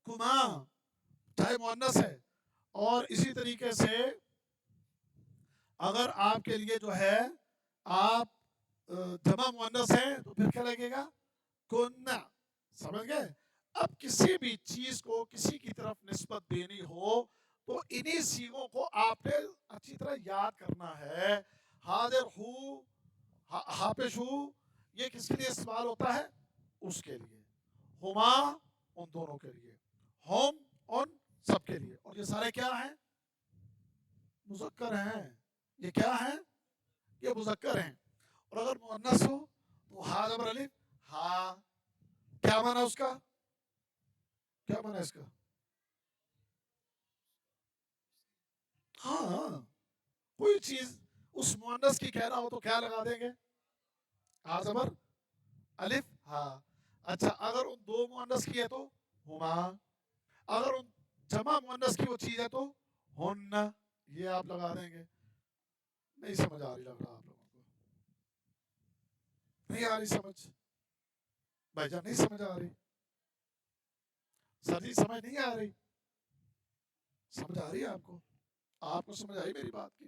کما، چاہے مؤنث ہے. اور اسی طریقے سے اگر آپ کے لیے جو ہے آپ جمع مؤنث ہیں تو پھر کیا لگے گا؟ کننا. سمجھ گئے؟ اب کسی بھی چیز کو کسی کی طرف نسبت دینی ہو تو انہی صیغوں کو آپ نے اچھی طرح یاد کرنا ہے. حاضر ہو، حافظ ہو، یہ کس کے لیے استعمال ہوتا ہے؟ اس کے لیے. ہما ان دونوں کے لیے. ہم ان سب کے لیے. اور یہ سارے کیا ہیں؟ مذکر ہیں. یہ کیا ہیں؟ یہ مذکر ہیں. اور اگر مؤنث ہو تو ہا زبر الف ہا. کیا معنی اس کا؟ کیا معنی اس کا؟ ہاں، کوئی چیز اس مؤنث کی کہنا ہو تو کیا لگا دیں گے؟ ہا زبر الف ہا. اچھا، اگر ان دو مؤنث کی ہے تو ہما. اگر ان جمع مؤنث کی وہ چیز ہے تو ہن. یہ آپ لگا دیں گے. نہیں سمجھ آ رہی لگ رہا آپ لوگوں کو؟ نہیں آ رہی سمجھ؟ بھائی جان نہیں سمجھ آ رہی؟ سر جی سمجھ نہیں آ رہی؟ سمجھ آ رہی ہے آپ کو؟ آپ کو سمجھ آئی میری بات کی؟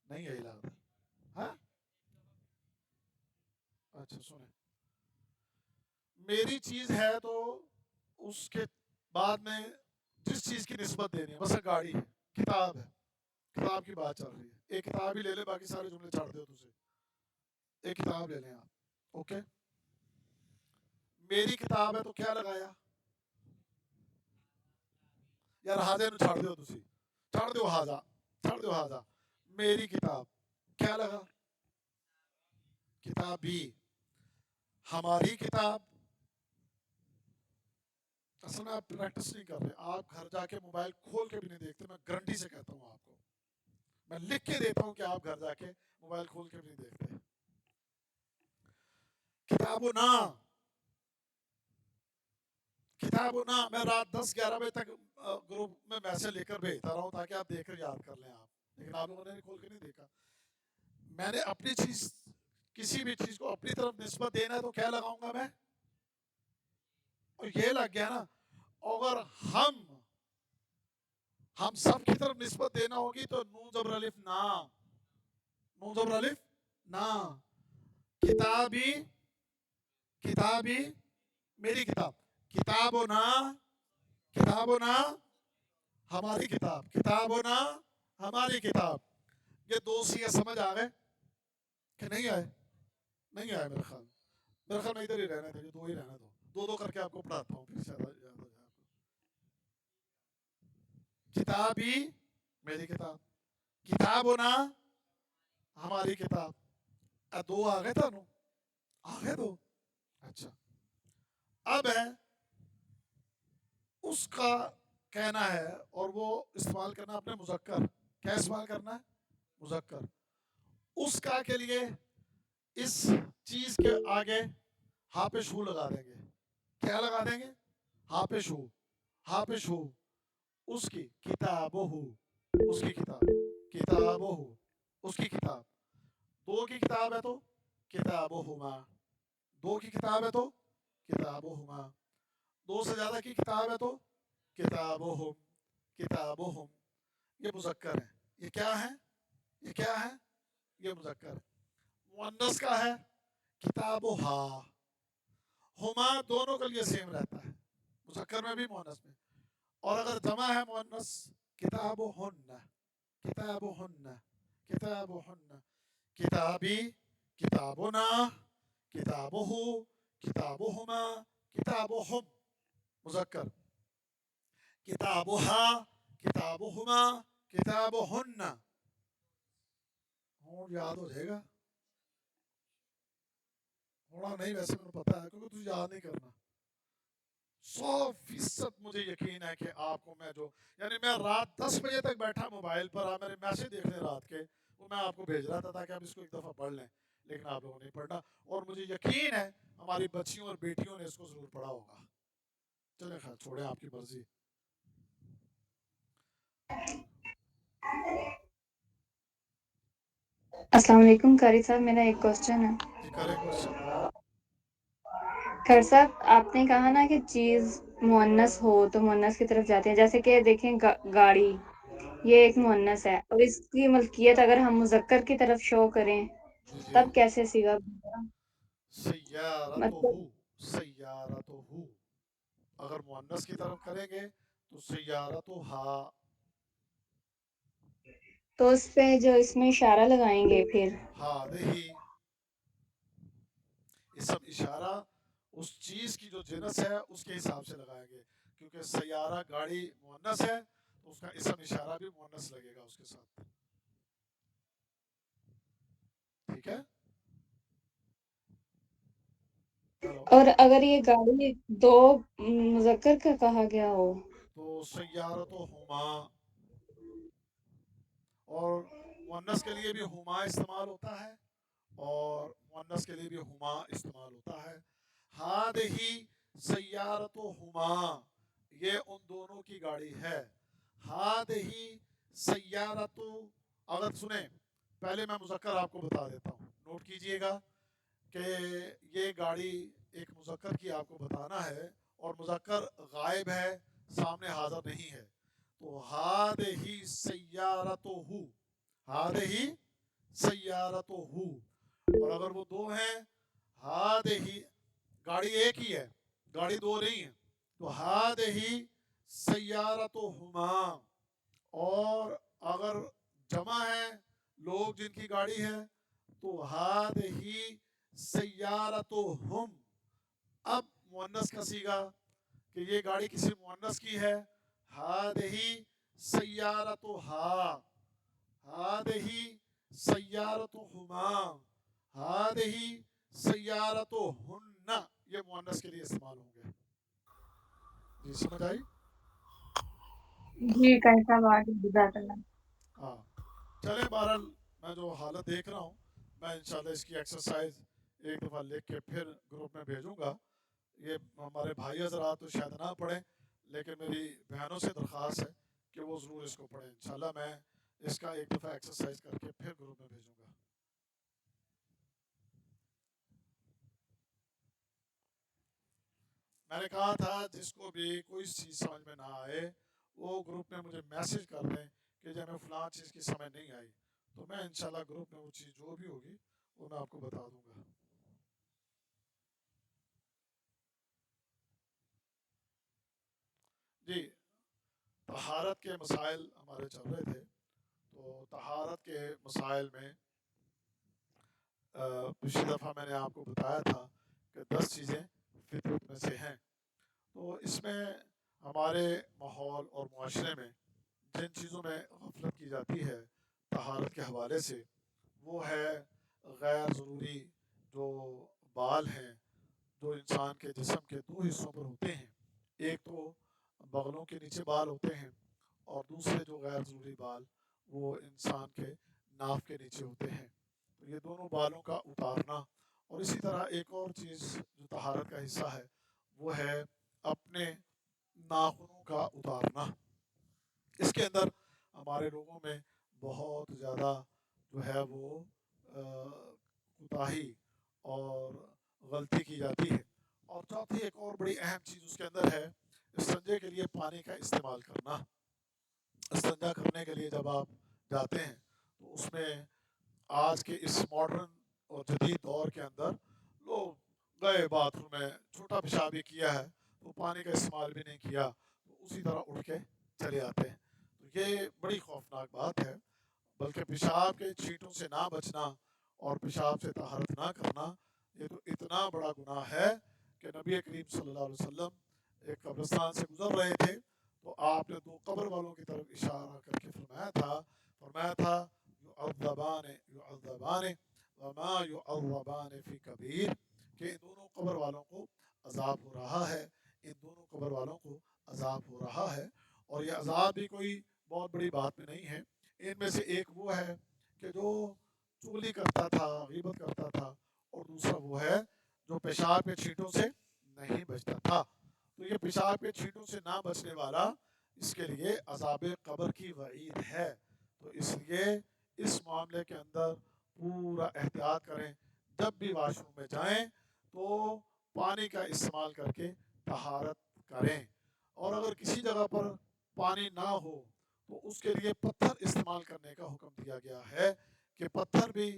نہیں آئی لگ رہا. ہاں، اچھا سنیں. میری چیز ہے تو اس کے بعد میں جس چیز کی نسبت دینی ہے، مثلا گاڑی ہے، کتاب ہے، کتاب کی بات چل رہی ہے. ایک کتاب ہی لے لیں، باقی سارے جملے چھاڑ دو دوسرے. ایک کتاب لے لیں آپ. اوکے، میری کتاب ہے تو کیا لگایا؟ یار حاضر نو چھاڑ دو تسی. چھاڑ دو حاضا. چھاڑ دو حاضا. میری کتاب کیا لگا؟ کتابی. ہماری کتاب. اصل میں آپ پریکٹس نہیں کر رہے. آپ گھر جا کے موبائل کھول کے بھی نہیں دیکھتے. میں گارنٹی سے کہتا ہوں آپ کو. میں لکھ کے دیتا ہوں کہ آپ گھر جا کے موبائل کھول کے بھی نہیں دیکھتے. کتابنا. کتابنا. میں رات 10-11 بجے تک گروپ میں میسج لے کر بھیجتا رہا ہوں تاکہ آپ دیکھ کر یاد کر لیں آپ. لیکن آپ لوگوں نے کھول کے نہیں دیکھا. میں نے اپنی چیز، کسی بھی چیز کو اپنی طرف نسبت دینا ہے تو کیا لگاؤں گا میں؟ اور یہ لگ گیا نا. اگر ہم سب کی طرف نسبت دینا ہوگی تو نون زبر الف نا. نون زبر الف نا. کتابی. کتابی میری کتاب. کتابنا. کتابنا ہماری کتاب. کتابنا ہماری کتاب. یہ دو سیغے سمجھ آ گئے کہ نہیں آئے؟ نہیں آئے میرے خیال. میرے خیال میں ادھر ہی رہنے دو. یہ دو ہی رہنے دو. دو دو کر کے آپ کو پڑھاتا ہوں پھر سے یاد ہو جائے آپ کو. کتابی میری کتاب. کتابنا ہماری کتاب. دو آ گئے تھا نو. آ گئے دو. اچھا، اب ہے اس کا کہنا ہے اور وہ استعمال کرنا اپنے مذکر. کیا استعمال کرنا ہے؟ مذکر. اس کا کے لیے اس چیز کے آگے ہاپش ہو لگا دیں گے. کیا لگا دیں گے؟ ہاپش ہو. ہاپش ہو اس کی کتاب ہو، اس کی کتاب، کتاب ہو اس کی کتاب. دو کی کتاب ہے تو کتاب ہوما. دو کی کتاب ہے تو کتاب ہوما. دو سے زیادہ کی کتاب ہے تو کتاب ہم. کتاب ہم یہ مذکر ہے. یہ کیا ہے؟ یہ کیا ہے؟ یہ مذکر ہے. مؤنث کا ہے کتاب ہا. ہما دونوں کے لیے سیم رہتا ہے، مذکر میں بھی مؤنث میں. اور اگر جمع ہے مؤنث کتاب ہن. کتاب ہن. کتاب ہن. کتابی، کتابنا، کتابہ، کتابہما، کتابہم مذکر. کتابہا، کتابہما، کتابہن. ہوں یاد ہو جائے گا تھوڑا نہیں، ویسے مجھے پتا ہے کیونکہ تجھے یاد نہیں کرنا. 100% مجھے یقین ہے کہ آپ کو میں جو یعنی میں رات 10 بجے تک بیٹھا موبائل پر میرے میسج دیکھنے رات کے، وہ میں آپ کو بھیج رہا تھا تاکہ آپ اس کو ایک دفعہ پڑھ لیں، لیکن آپ لوگوں نے پڑھنا. اور مجھے یقین ہے ہماری بچیوں اور بیٹیوں نے اس کو ضرور پڑھا ہوگا. چلیں خیر چھوڑیں، آپ کی مرضی. السلام علیکم قاری صاحب، میرا ایک کوشچن ہے. جی کریں کوشچن. قاری صاحب آپ نے کہا نا کہ چیز مؤنث ہو تو مؤنث کی طرف جاتے ہیں، جیسے کہ دیکھیں گاڑی یہ ایک مؤنث ہے، اور اس کی ملکیت اگر ہم مذکر کی طرف شو کریں جی جی. تب کیسے سیگا بنتا؟ سیارتہ، مطلب سیارتہ. اگر مؤنث کی طرف کریں گے تو سیارتہا. تو اس پہ جو اس میں اشارہ لگائیں گے پھر ہادہی اسم اشارہ اس چیز کی جو جنس ہے اس کے حساب سے لگائیں گے، کیونکہ سیارہ گاڑی مؤنث ہے تو اس کا اسم اشارہ بھی مؤنث لگے گا اس کے ساتھ. ٹھیک ہے. ہیلو. اور اگر یہ گاڑی دو مذکر کا کہا گیا ہو تو سیارتہما. اور مؤنث کے لیے بھی ہما استعمال ہوتا ہے اور مؤنث کے لیے بھی ہما استعمال ہوتا ہے. ہادہی سیارتہما یہ ان دونوں کی گاڑی ہے. ہادہی سیارت. اگر سنیں پہلے میں مذکر آپ کو بتا دیتا ہوں، نوٹ کیجئے گا کہ یہ گاڑی ایک مذکر کی آپ کو بتانا ہے اور مذکر غائب ہے، سامنے حاضر نہیں ہے. تو ہادہی سیارتہ. ہادہی سیارتہ. اور اگر وہ دو ہیں، ہادہی گاڑی ایک ہی ہے، گاڑی دو نہیں ہے، تو ہادہی سیارتہما. اور اگر جمع ہے لوگ جن کی گاڑی ہے تو ہادہی سیارتہم. اب مؤنث کا صیغہ کہ یہ گاڑی کسی مؤنث کی ہے، ہادہی سیارتہا. ہادہی سیارتہما. ہادہی سیارتہن یہ مؤنث کے لیے استعمال ہوں گے. جی سمجھ آئی؟ جی قاری صاحب آگے جزاک اللہ. ہاں چلیں بہرحال میں جو حالت دیکھ رہا ہوں میں انشاءاللہ اس کی ایکسرسائز ایک دفعہ لکھ کے پھر گروپ میں بھیجوں گا. یہ ہمارے بھائی حضرات تو شاید نہ پڑھیں، لیکن میری بہنوں سے درخواست ہے کہ وہ ضرور اس کو پڑھیں. انشاءاللہ میں اس کا ایک دفعہ ایکسرسائز کر کے پھر گروپ میں بھیجوں گا. میں نے کہا تھا جس کو بھی کوئی چیز سمجھ میں نہ آئے وہ گروپ میں مجھے میسج کر دیں کہ جب ہمیں فلاں چیز کی سمجھ نہیں آئی، تو میں انشاءاللہ گروپ میں وہ چیز جو بھی ہوگی وہ میں آپ کو بتا دوں گا. جی طہارت کے مسائل ہمارے چل رہے تھے. تو طہارت کے مسائل میں پچھلی دفعہ میں نے آپ کو بتایا تھا کہ 10 چیزیں فطرت میں سے ہیں. تو اس میں ہمارے ماحول اور معاشرے میں جن چیزوں میں غفلت کی جاتی ہے طہارت کے حوالے سے، وہ ہے غیر ضروری جو بال ہیں جو انسان کے جسم کے دو حصوں پر ہوتے ہیں. ایک تو بغلوں کے نیچے بال ہوتے ہیں اور دوسرے جو غیر ضروری بال وہ انسان کے ناف کے نیچے ہوتے ہیں. تو تو یہ دونوں بالوں کا اتارنا. اور اسی طرح ایک اور چیز جو طہارت کا حصہ ہے وہ ہے اپنے ناخنوں کا اتارنا. اس کے اندر ہمارے لوگوں میں بہت زیادہ جو ہے وہ کوتاہی اور غلطی کی جاتی ہے. اور چوتھی ایک اور بڑی اہم چیز اس کے اندر ہے استنجے کے لیے پانی کا استعمال کرنا. استنجا کرنے کے لیے جب آپ جاتے ہیں تو اس میں آج کے اس ماڈرن اور جدید دور کے اندر لوگ گئے باتھ روم میں چھوٹا پیشاب بھی کیا ہے تو پانی کا استعمال بھی نہیں کیا تو اسی طرح اٹھ کے چلے آتے ہیں. تو یہ بڑی خوفناک بات ہے. بلکہ پیشاب کے چھینٹوں سے نہ بچنا اور پیشاب سے طہارت نہ کرنا یہ تو اتنا بڑا گناہ ہے کہ نبی کریم صلی اللہ علیہ وسلم ایک قبرستان سے گزر رہے تھے تو آپ نے دو قبر والوں کی طرف اشارہ کر کے فرمایا تھا یعذبان وما یعذبان فی کبیر کہ ان دونوں قبر والوں کو عذاب ہو رہا ہے. ان دونوں قبر والوں کو عذاب ہو رہا ہے. اور یہ عذاب بھی کوئی بہت بڑی بات میں نہیں ہے. ان میں سے ایک وہ ہے کہ جو چغلی کرتا تھا غیبت کرتا تھا اور دوسرا وہ ہے جو پیشاب کے چھینٹوں سے نہیں بچتا تھا. تو یہ پیشاب کے چھینٹوں سے نہ بچنے والا اس کے لیے عذاب قبر کی وعید ہے. تو اس لیے اس معاملے کے اندر پورا احتیاط کریں. جب بھی واش روم میں جائیں تو پانی کا استعمال کر کے طہارت کریں. اور اگر کسی جگہ پر پانی نہ ہو تو اس کے لیے پتھر استعمال کرنے کا حکم دیا گیا ہے کہ پتھر بھی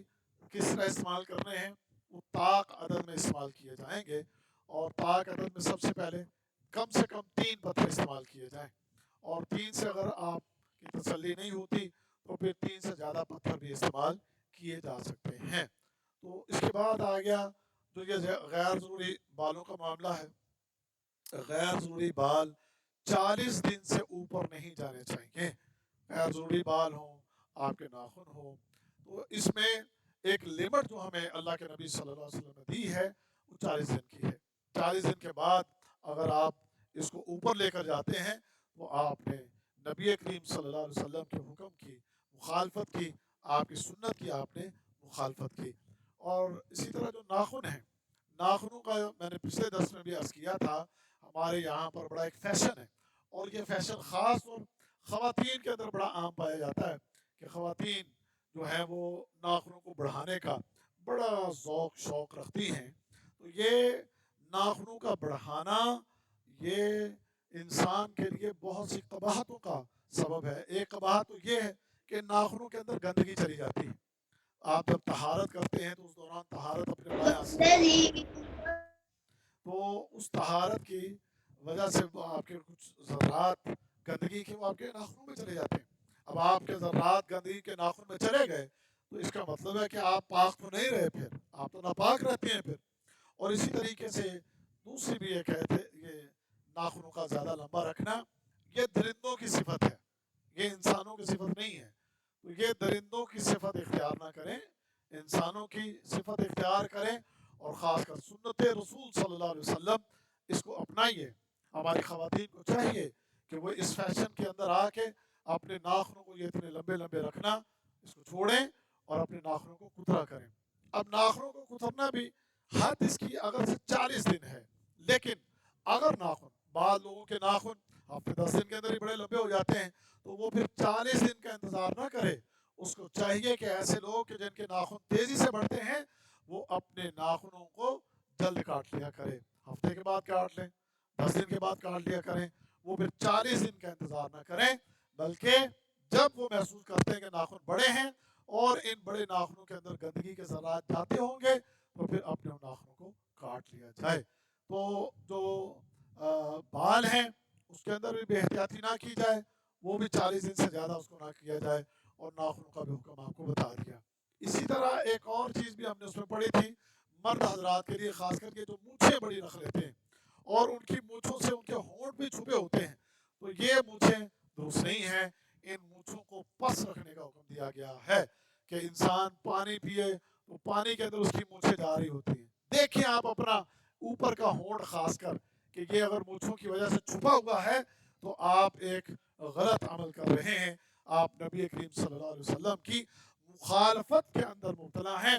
کس طرح استعمال کرنے ہیں وہ طاق عدد میں استعمال کیے جائیں گے. اور طاق عدد میں سب سے پہلے کم سے کم 3 پتھر استعمال کیے جائیں اور 3 سے اگر آپ کی تسلی نہیں ہوتی تو پھر 3 سے زیادہ پتھر بھی استعمال کیے جا سکتے ہیں. تو اس کے بعد آ گیا جو یہ غیر ضروری بالوں کا معاملہ ہے. غیر ضروری بال 40 دن سے اوپر نہیں جانے چاہیے. غیر ضروری بال ہوں آپ کے ناخن ہوں تو اس میں ایک لمٹ جو ہمیں اللہ کے نبی صلی اللہ علیہ وسلم نے دی ہے وہ 40 دن کی ہے. 40 دن کے بعد اگر آپ اس کو اوپر لے کر جاتے ہیں تو آپ نے نبی کریم صلی اللہ علیہ وسلم کے حکم کی مخالفت کی. آپ کی سنت کی آپ نے مخالفت کی. اور اسی طرح جو ناخن ہیں ناخنوں کا میں نے پچھلے درس میں بھی عرض کیا تھا ہمارے یہاں پر بڑا ایک فیشن ہے اور یہ فیشن خاص طور خواتین کے اندر بڑا عام پایا جاتا ہے کہ خواتین جو ہیں وہ ناخنوں کو بڑھانے کا بڑا ذوق شوق رکھتی ہیں. تو یہ ناخنوں کا بڑھانا یہ انسان کے لیے بہت سی قباحتوں کا سبب ہے. ایک قباحت تو یہ ہے کہ ناخنوں کے اندر گندگی چلی جاتی ہے. آپ جب طہارت کرتے ہیں تو اس دوران طہارت اپنے بایاں سے تو اس طہارت کی وجہ سے وہ آپ کے کچھ ذرات گندگی کے وہ آپ کے ناخنوں میں چلے جاتے ہیں. اب آپ کے ذرات گندگی کے ناخن میں چلے گئے تو اس کا مطلب ہے کہ آپ پاک تو نہیں رہے پھر آپ تو ناپاک رہتے ہیں پھر. اور اسی طریقے سے دوسری بھی ایک ہے یہ ناخنوں کا زیادہ لمبا رکھنا یہ درندوں کی صفت ہے یہ انسانوں کی صفت نہیں ہے. تو یہ درندوں کی صفت اختیار نہ کریں انسانوں کی صفت اختیار کریں اور خاص کر سنت رسول صلی اللہ علیہ وسلم اس کو اپنائیے. ہماری خواتین کو چاہیے کہ وہ اس فیشن کے اندر آ کے اپنے ناخنوں کو یہ اتنے لمبے لمبے رکھنا اس کو چھوڑیں اور اپنے ناخنوں کو کترا کریں. اب ناخنوں کو کترنا بھی حد اس کی اگر سے 40 دن ہے لیکن اگر ناخن بعض لوگوں کے ناخن ہفتے 10 دن کے اندر ہی بڑے لمبے ہو جاتے ہیں تو وہ پھر 40 دن کا انتظار نہ کرے. اس کو چاہیے کہ ایسے لوگ کہ جن کے ناخن تیزی سے بڑھتے ہیں وہ اپنے ناخنوں کو جلد کاٹ لیا کرے. ہفتے کے بعد کاٹ لیں 10 دن کے بعد کاٹ لیا کریں. وہ پھر 40 دن کا انتظار نہ کریں بلکہ جب وہ محسوس کرتے ہیں کہ ناخن بڑے ہیں اور ان بڑے ناخنوں کے اندر گندگی کے ذرات جاتے ہوں گے تو پھر اپنے ناخنوں کو کاٹ لیا جائے. تو جو بال ہیں اس کے اندر بھی بے احتیاطی نہ کی جائے وہ بھی 40 دن سے زیادہ اس کو نہ کیا جائے اور ناخنوں کا بھی حکم آپ کو بتا دیا. اسی طرح ایک اور چیز بھی ہم نے اس میں پڑھی تھی مرد حضرات کے لیے خاص کر کے جو مونچھیں بڑی رکھ لیتے ہیں اور ان کی مونچھوں سے ان کے ہونٹ بھی چھپے ہوتے ہیں تو یہ مونچھیں درست نہیں ہیں. ان مونچھوں کو پس رکھنے کا حکم دیا گیا ہے کہ انسان پانی پیے تو پانی کے اندر اس کی مونچھیں جا رہی ہوتی ہیں. دیکھیں آپ اپنا اوپر کا ہونٹ خاص کر کہ یہ اگر مونچھوں کی وجہ سے چھپا ہوا ہے تو آپ ایک غلط عمل کر رہے ہیں. آپ نبی کریم صلی اللہ علیہ وسلم کی مخالفت کے اندر مبتلا ہیں